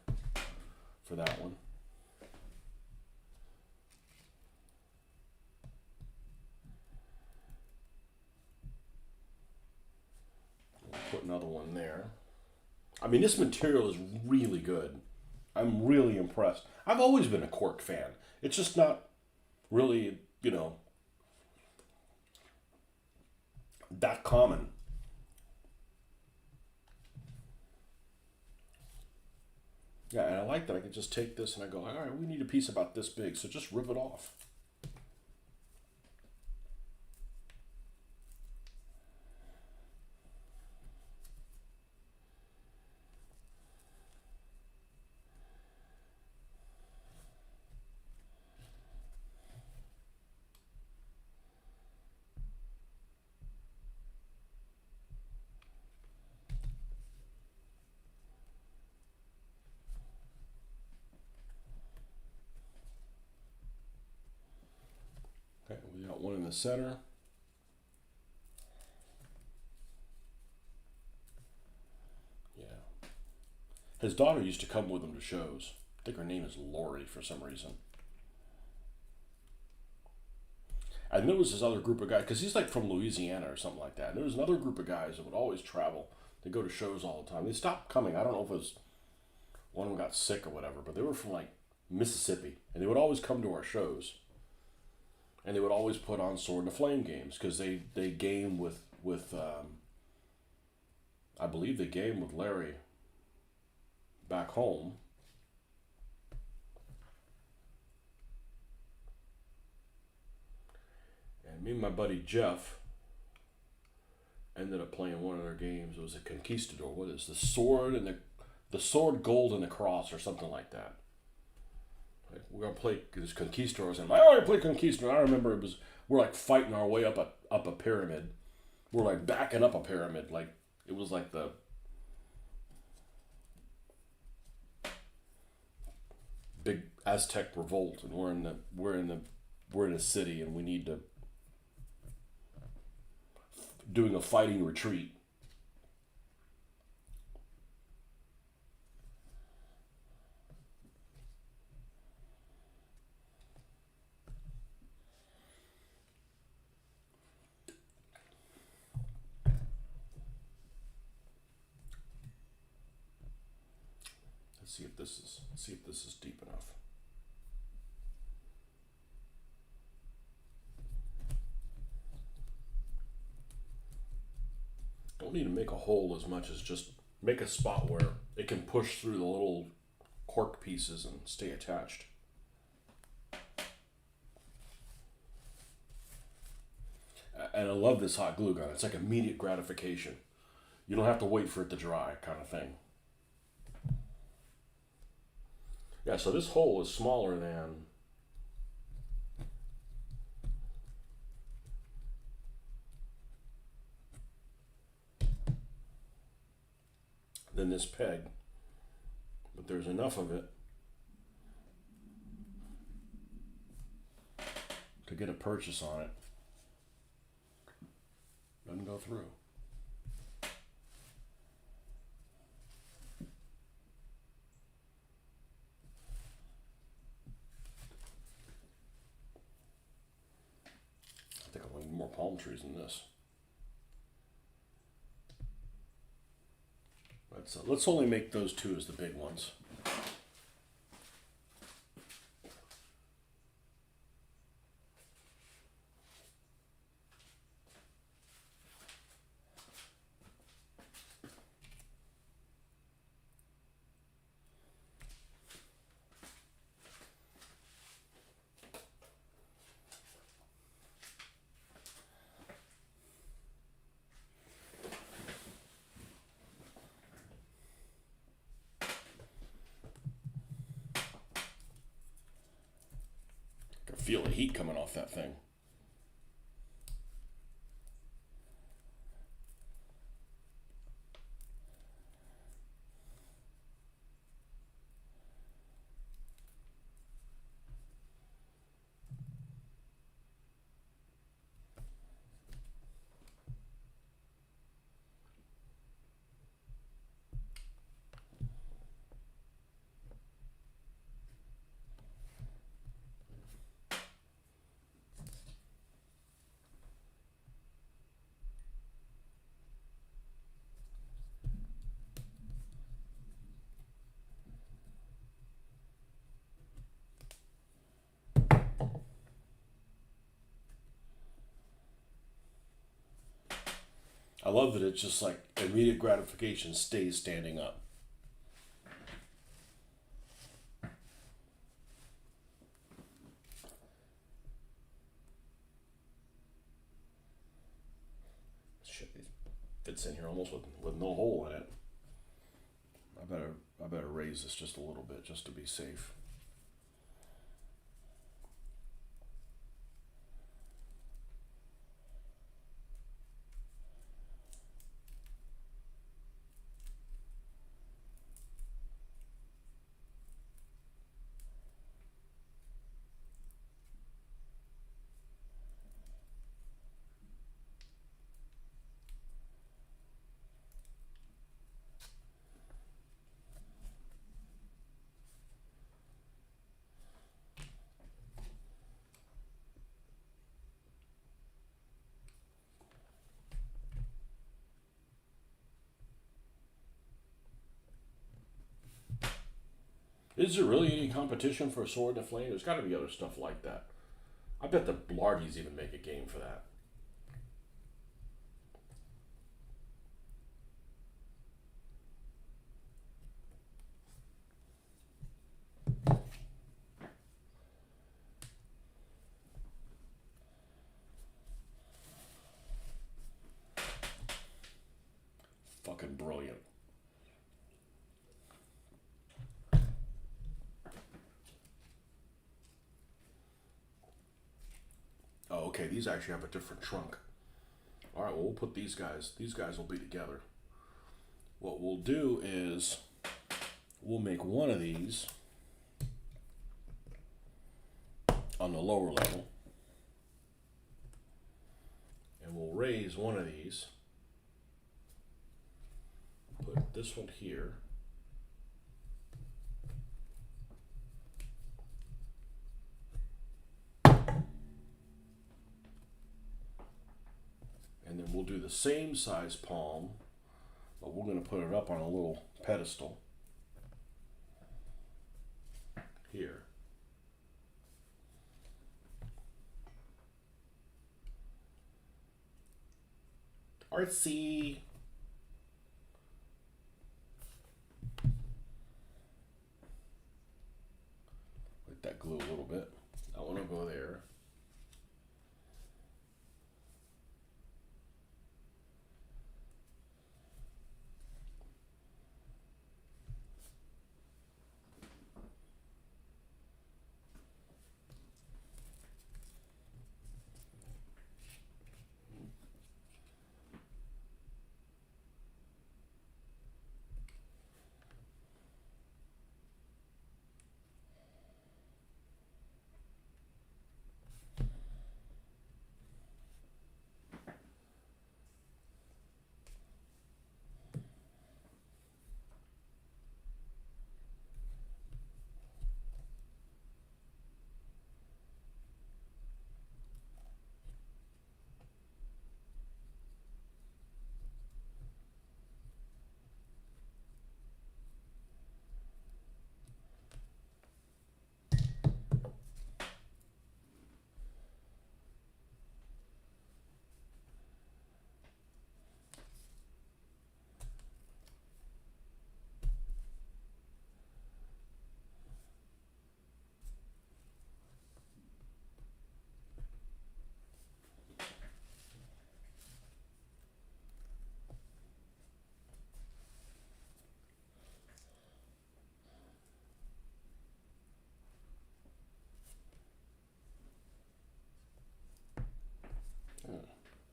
for that one. We'll put another one there. I mean, this material is really good. I'm really impressed. I've always been a cork fan. It's just not really, that common. Yeah, and I like that I can just take this and I go, all right, we need a piece about this big, so just rip it off. Okay, we got one in the center. Yeah. His daughter used to come with him to shows. I think her name is Lori for some reason. And there was this other group of guys, because he's like from Louisiana or something like that. And there was another group of guys that would always travel. They go to shows all the time. They stopped coming. I don't know if it was one of them got sick or whatever, but they were from like Mississippi, and they would always come to our shows, and they would always put on Sword and the Flame games because they game with I believe they game with Larry back home. And me and my buddy Jeff ended up playing one of their games. It was a Conquistador. What is the sword and the sword, gold, and the cross, or something like that. Like, we're gonna play this Conquistadors, and I already played Conquistador. I remember we're like fighting our way up a pyramid. We're like backing up a pyramid. Like it was like the big Aztec revolt, and we're in a city, and we need to doing a fighting retreat. Let's see if this is deep enough. Don't need to make a hole as much as just make a spot where it can push through the little cork pieces and stay attached. And I love this hot glue gun. It's like immediate gratification. You don't have to wait for it to dry, kind of thing. Yeah, so this hole is smaller than this peg, but there's enough of it to get a purchase on it. Doesn't go through. I think I'll need more palm trees than this. Let's only make those two as the big ones. I can feel the heat coming off that thing. I love that it's just like immediate gratification stays standing up. Shit, it fits in here almost with no hole in it. I better raise this just a little bit just to be safe. Is there really any competition for a sword in the flame? There's got to be other stuff like that. I bet the Blargies even make a game for that. Fucking brilliant. Oh, okay, these actually have a different trunk. All right, well, we'll put these guys will be together. What we'll do is we'll make one of these on the lower level, and we'll raise one of these, put this one here, and then we'll do the same size palm, but we're going to put it up on a little pedestal here. Artsy. Let that glue a little bit. That one will go there.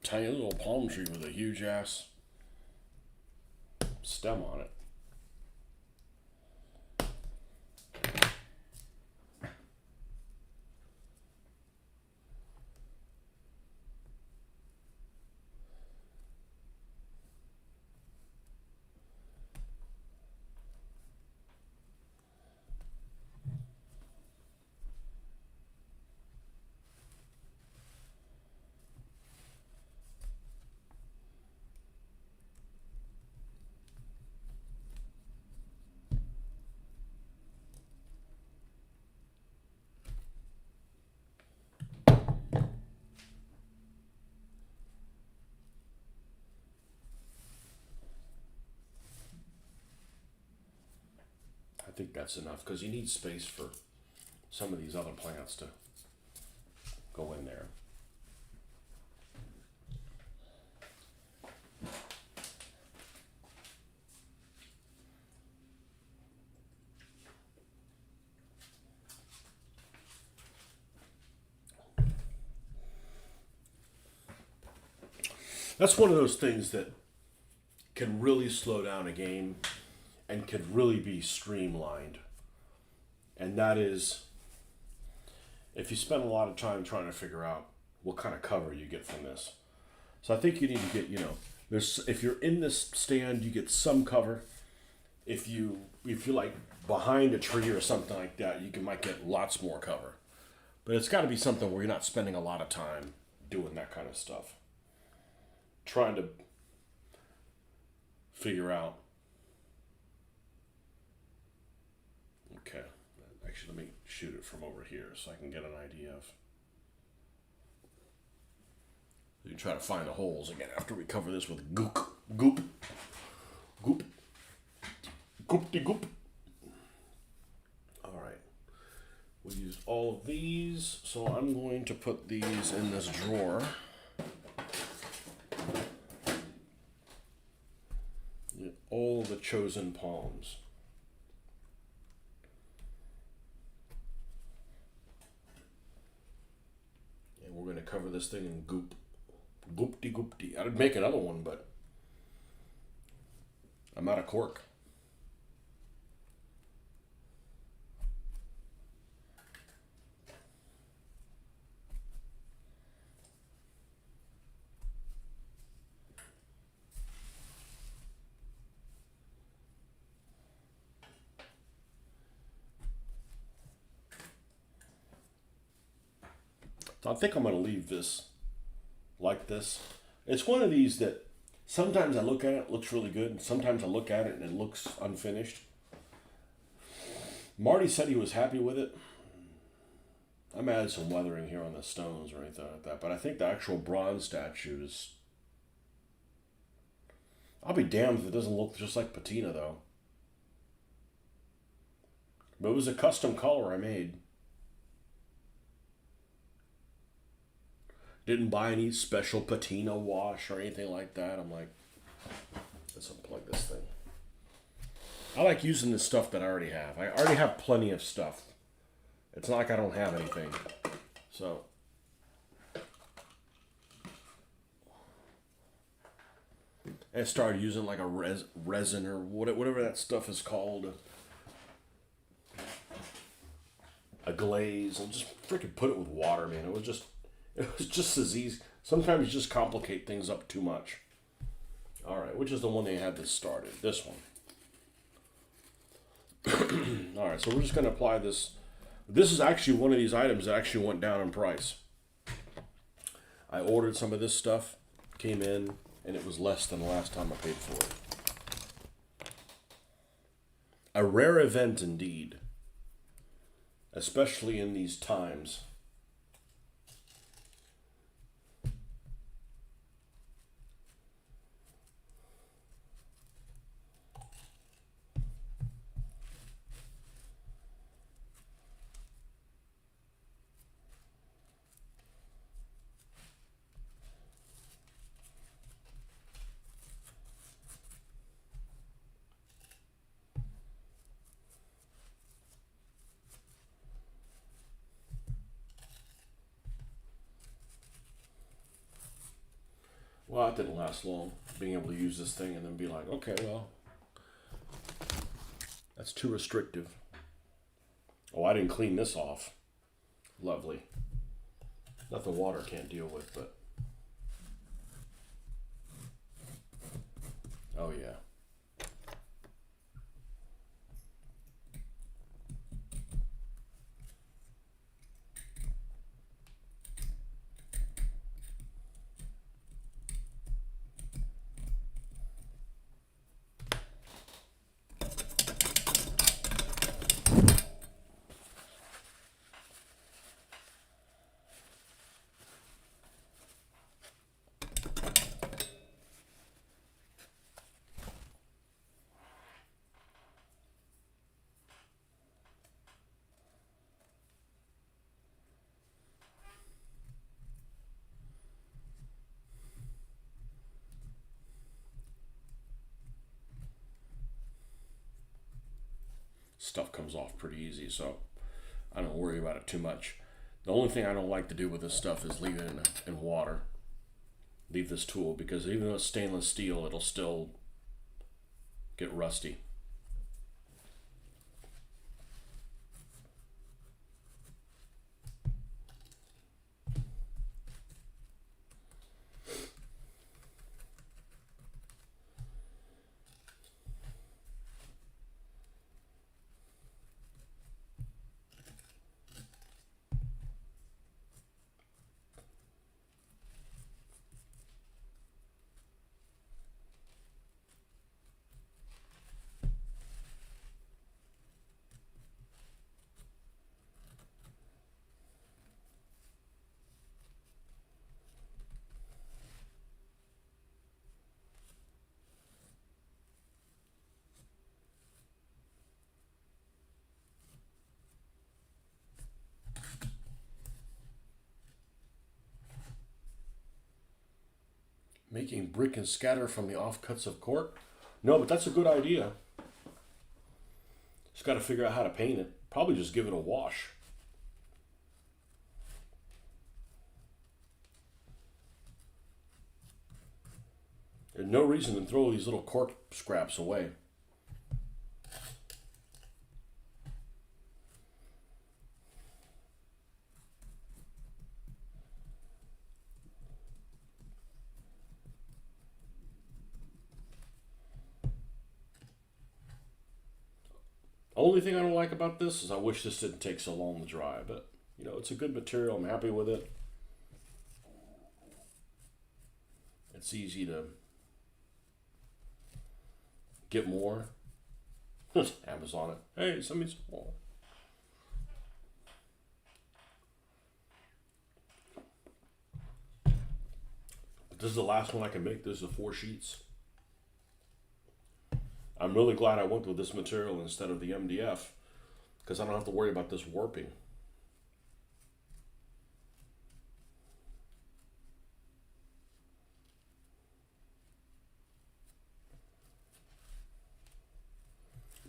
Tiny little palm tree with a huge ass stem on it. I think that's enough because you need space for some of these other plants to go in there. That's one of those things that can really slow down a game and could really be streamlined. And that is if you spend a lot of time trying to figure out what kind of cover you get from this. So I think you need to get, there's if you're in this stand, you get some cover. If you're like behind a tree or something like that, might get lots more cover. But it's got to be something where you're not spending a lot of time doing that kind of stuff. Trying to figure out. Okay. Actually, let me shoot it from over here so I can get an idea of. You can try to find the holes again after we cover this with goop, goop, goop, goop. All right. We used all of these, so I'm going to put these in this drawer. All the chosen palms. And we're going to cover this thing in goop. Goopty. I'd make another one, but I'm out of cork. So I think I'm going to leave this like this. It's one of these that sometimes I look at it, it looks really good, and sometimes I look at it and it looks unfinished. Marty said he was happy with it. I'm adding some weathering here on the stones or anything like that, but I think the actual bronze statue is... I'll be damned if it doesn't look just like patina, though. But it was a custom color I made. Didn't buy any special patina wash or anything like that. I'm like, let's unplug this thing. I like using the stuff that I already have. I already have plenty of stuff. It's not like I don't have anything. So, I started using like a resin or whatever that stuff is called. A glaze. And just freaking put it with water, man. It was just as easy. Sometimes you just complicate things up too much. All right, which is the one they had this started? This one. All right, so we're just going to apply this. This is actually one of these items that actually went down in price. I ordered some of this stuff, came in, and it was less than the last time I paid for it. A rare event indeed, especially in these times. Well, it didn't last long, being able to use this thing and then be like, okay, well, that's too restrictive. Oh, I didn't clean this off. Lovely. Nothing water can't deal with, but... Oh, yeah. Stuff comes off pretty easy, so I don't worry about it too much. The only thing I don't like to do with this stuff is leave it in water. Leave this tool, because even though it's stainless steel, it'll still get rusty. Making brick and scatter from the offcuts of cork? No, but that's a good idea. Just got to figure out how to paint it. Probably just give it a wash. There's no reason to throw these little cork scraps away. Only thing I don't like about this is I wish this didn't take so long to dry, but you know, it's a good material. I'm happy with it. It's easy to get more. Amazon it. Hey, send me some more. This is the last one I can make. This is the 4 sheets. I'm really glad I went with this material instead of the MDF because I don't have to worry about this warping.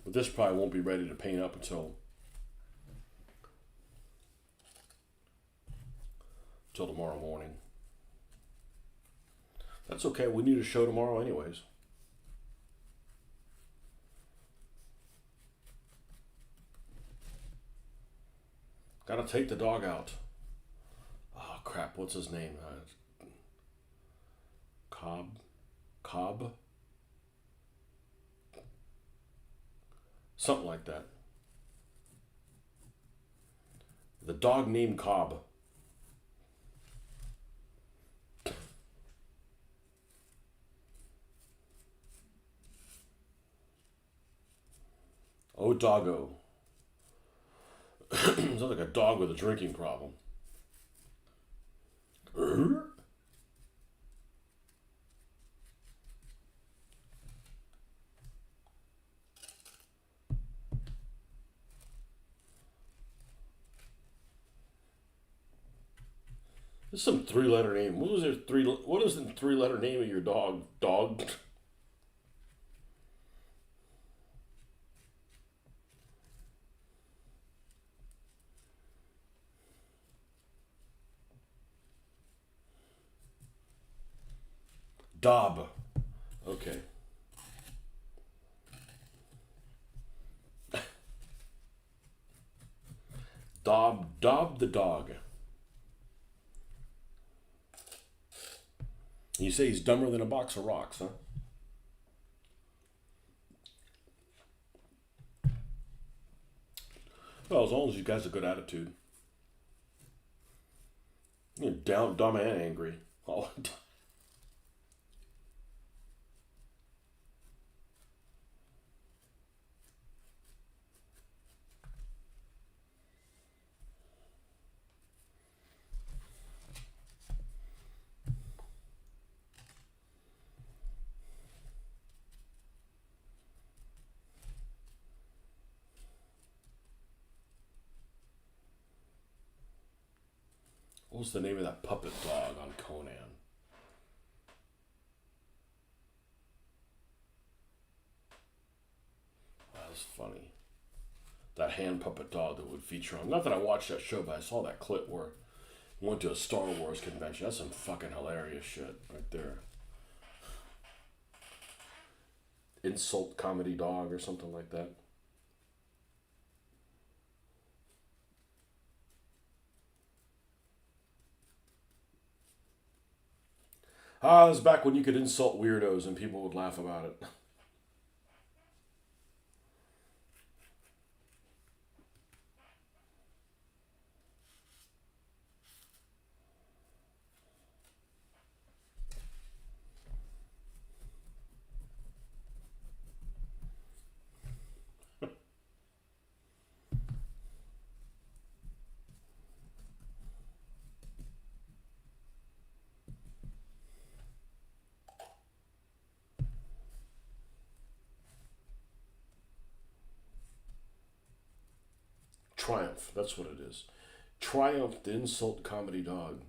But this probably won't be ready to paint up until tomorrow morning. That's okay. We need a show tomorrow anyways. Gotta take the dog out. Oh crap, what's his name? Cobb? Something like that. The dog named Cobb. Oh doggo. Sounds like a dog with a drinking problem. This is some 3-letter name. What is the 3-letter name of your dog? Dog? Dob. Okay. Dob the dog. You say he's dumber than a box of rocks, huh? Well, as long as you guys have a good attitude. You're dumb and angry. Oh, what was the name of that puppet dog on Conan? That was funny. That hand puppet dog that would feature on. Not that I watched that show, but I saw that clip where he went to a Star Wars convention. That's some fucking hilarious shit right there. Insult comedy dog or something like that. Ah, this was back when you could insult weirdos and people would laugh about it. Triumph, that's what it is. Triumph the insult comedy dog.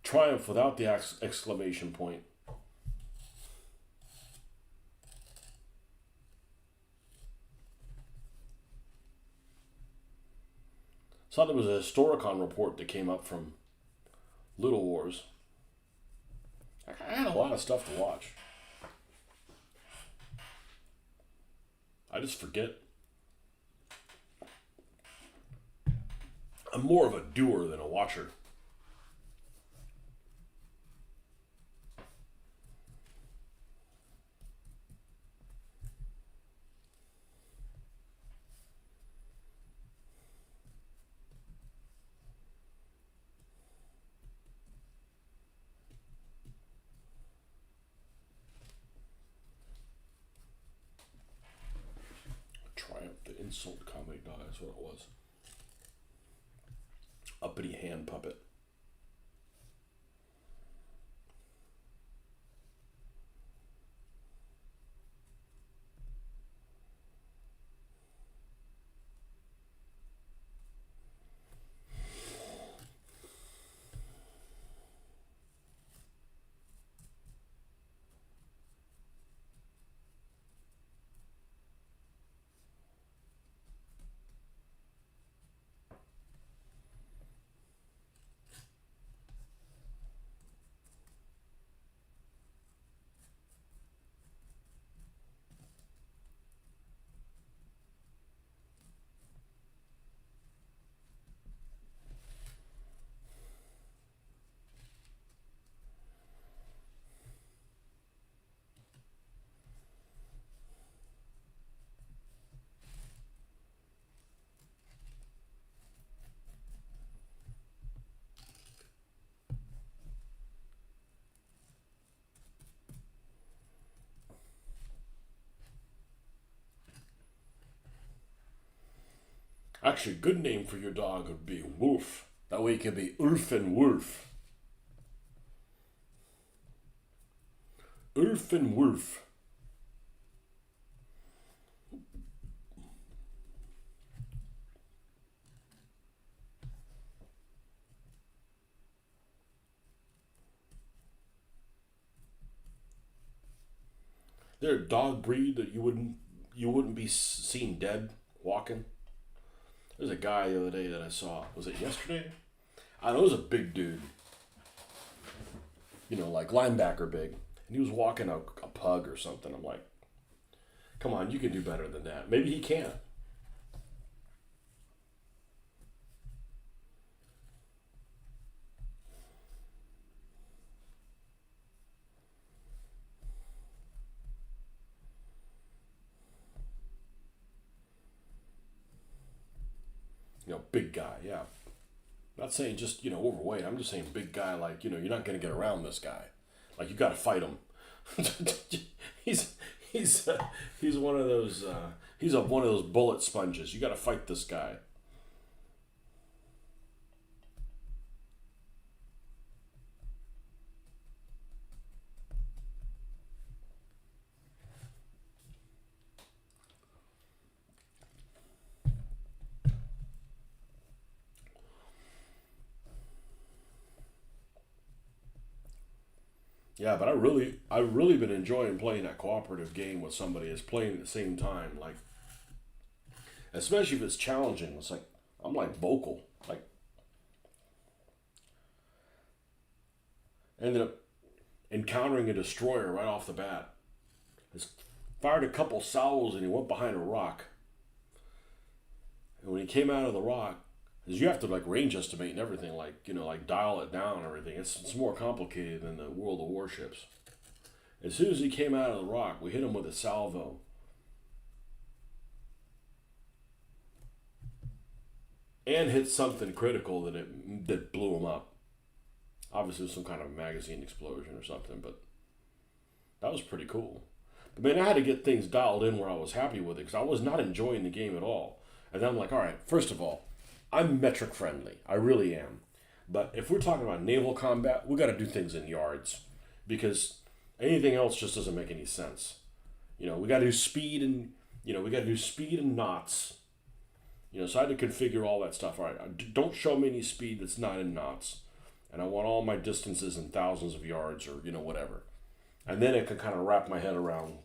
Triumph without the exclamation point. Saw there was a Historicon report that came up from Little Wars. I had a lot of stuff to watch. I just forget. I'm more of a doer than a watcher. Triumph, the insult comedy dog, that's what it was. Uppity hand puppet. Actually, a good name for your dog would be Wolf. That way it can be Ulf and Wolf. Ulf and Wolf. They're a dog breed that you wouldn't be seen dead walking. There's a guy the other day that I saw. Was it yesterday? I don't know, it was a big dude. Like linebacker big. And he was walking a pug or something. I'm like, come on, you can do better than that. Maybe he can. Big guy, yeah. Not saying just, overweight. I'm just saying big guy, like, you're not going to get around this guy. Like, you got to fight him. he's he's one of those one of those bullet sponges. You got to fight this guy. Yeah, but I really been enjoying playing that cooperative game with somebody that's playing at the same time. Like, especially if it's challenging. It's like I'm like vocal. Like, ended up encountering a destroyer right off the bat. Just fired a couple salvos and he went behind a rock. And when he came out of the rock, because you have to like range estimate and everything, like like dial it down and everything. It's more complicated than the World of Warships. As soon as he came out of the rock, we hit him with a salvo, and hit something critical that blew him up. Obviously, it was some kind of magazine explosion or something, but that was pretty cool. But man, I had to get things dialed in where I was happy with it because I was not enjoying the game at all. And then I'm like, all right, first of all, I'm metric friendly. I really am. But if we're talking about naval combat, we got to do things in yards because anything else just doesn't make any sense. We got to do speed and we got to do speed and knots. So I had to configure all that stuff. All right, don't show me any speed that's not in knots. and I want all my distances in thousands of yards or whatever. And then it can kind of wrap my head around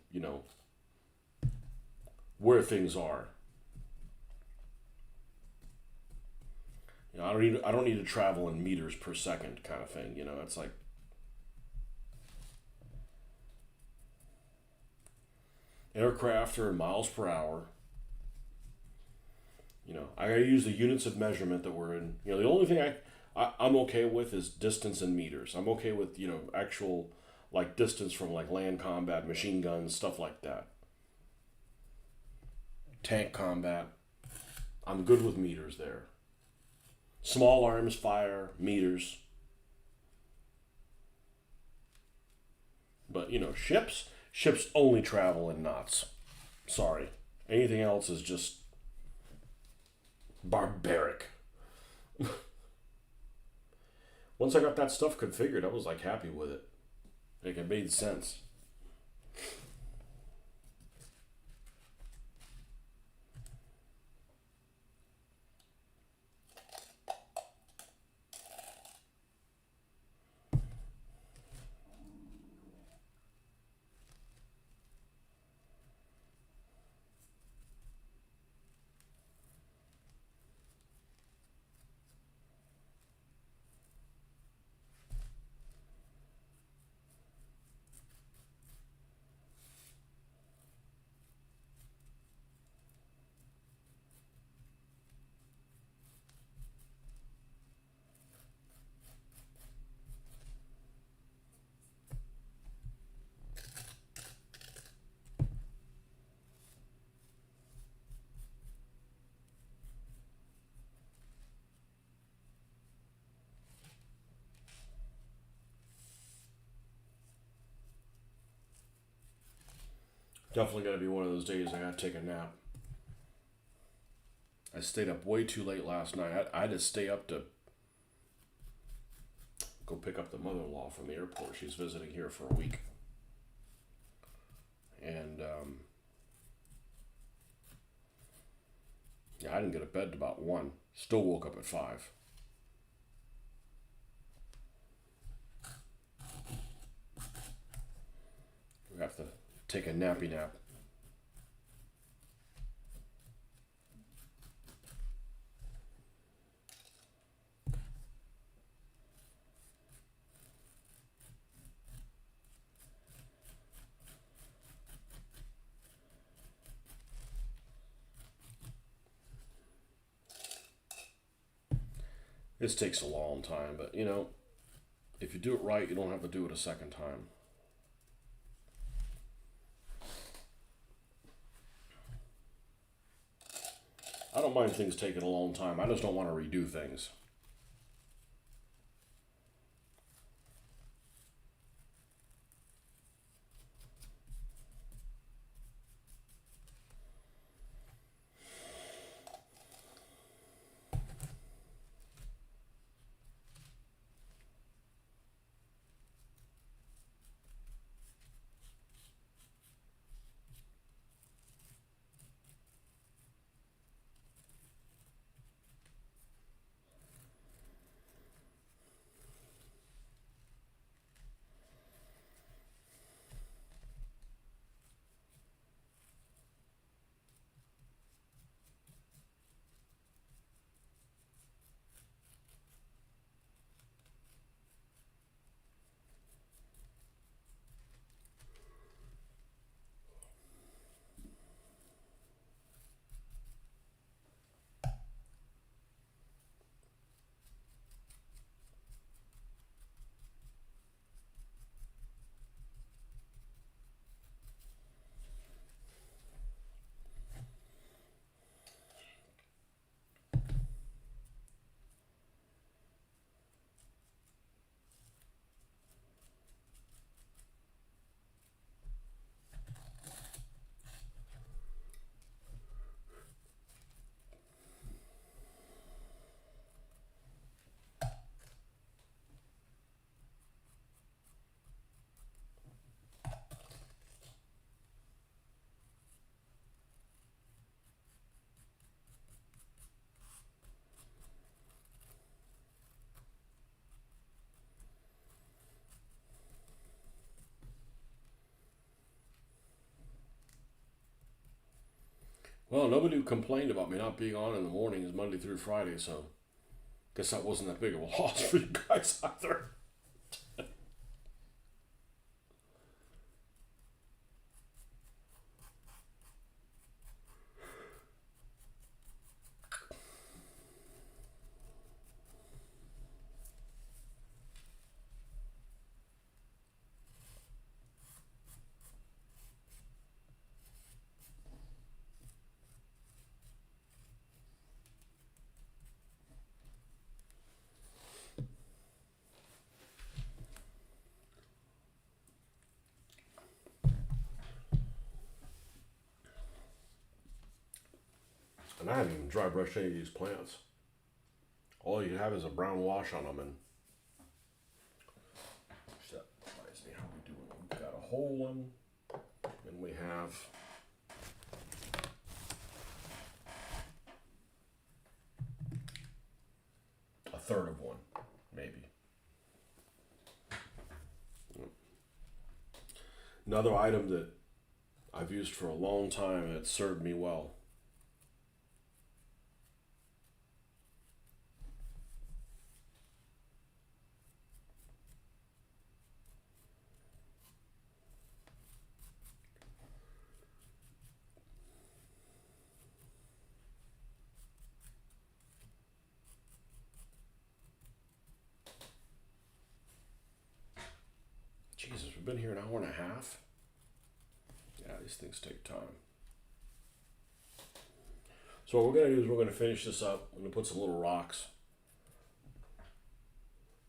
where things are. I don't need to travel in meters per second kind of thing. It's like aircraft are in miles per hour. I gotta use the units of measurement that we're in. The only thing I'm okay with is distance in meters. I'm okay with actual like distance from like land combat, machine guns, stuff like that. Tank combat. I'm good with meters there. Small arms fire, meters. But ships only travel in knots. Sorry. Anything else is just barbaric. Once I got that stuff configured, I was like happy with it. Like it made sense. Definitely gotta be one of those days I gotta take a nap. I stayed up way too late last night. I had to stay up to go pick up the mother-in-law from the airport. She's visiting here for a week, and yeah, I didn't get to bed about 1. Still woke up at 5. We have to take a nappy nap. This takes a long time, but if you do it right, you don't have to do it a second time. I don't mind things taking a long time. I just don't want to redo things. Well, nobody complained about me not being on in the mornings Monday through Friday, so guess that wasn't that big of a loss for you guys either. And I haven't even dry brushed any of these plants. All you have is a brown wash on them, and that reminds me how we do it. We've got a whole one, and we have a third of one, maybe. Another item that I've used for a long time and it's served me well. Jesus, we've been here an hour and a half. Yeah, these things take time. So what we're going to do is we're going to finish this up. I'm going to put some little rocks.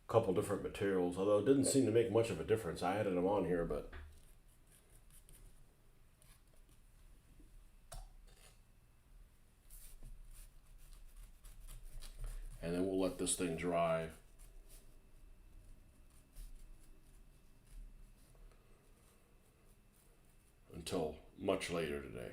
A couple different materials, although it didn't seem to make much of a difference. I added them on here, but and then we'll let this thing dry. Until much later today.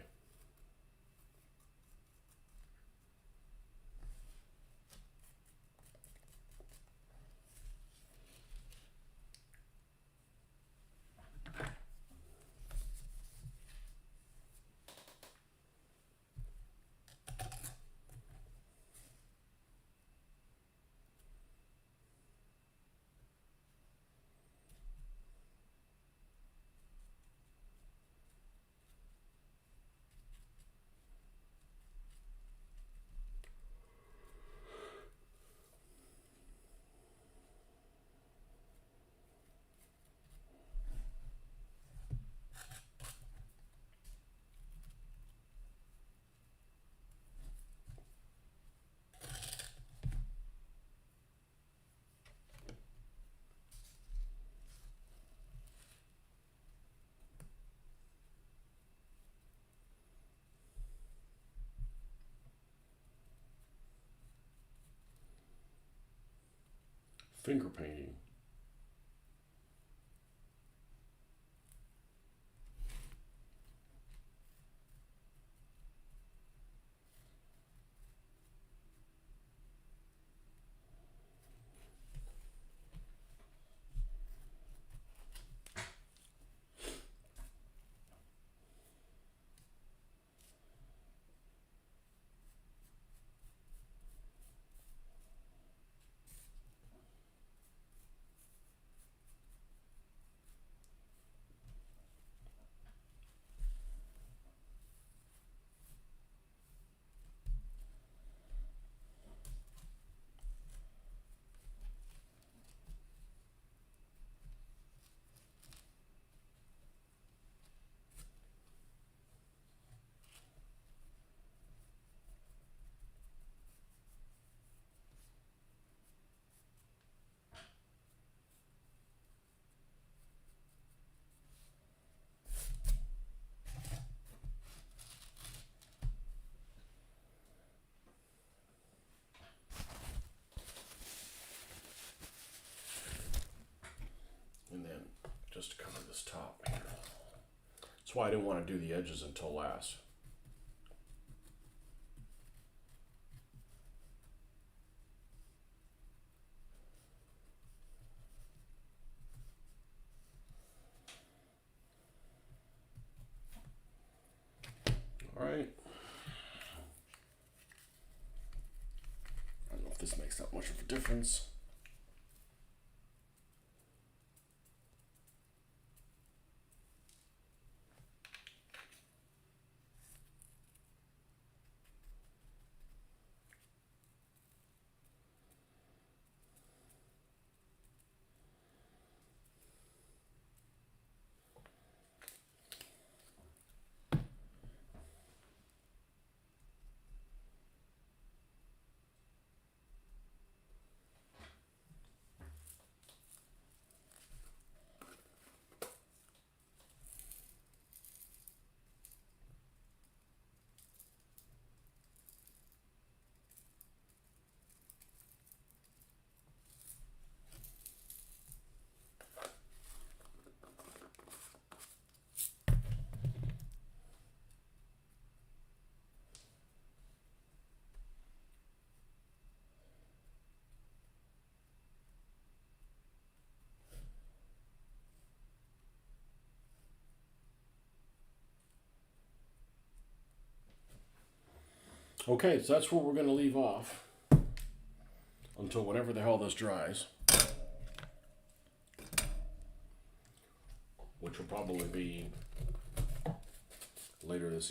Finger painting. And then just to cover this top here. That's why I didn't want to do the edges until last. All right. much of a difference. Okay, so that's where we're going to leave off until whenever the hell this dries, which will probably be later this evening.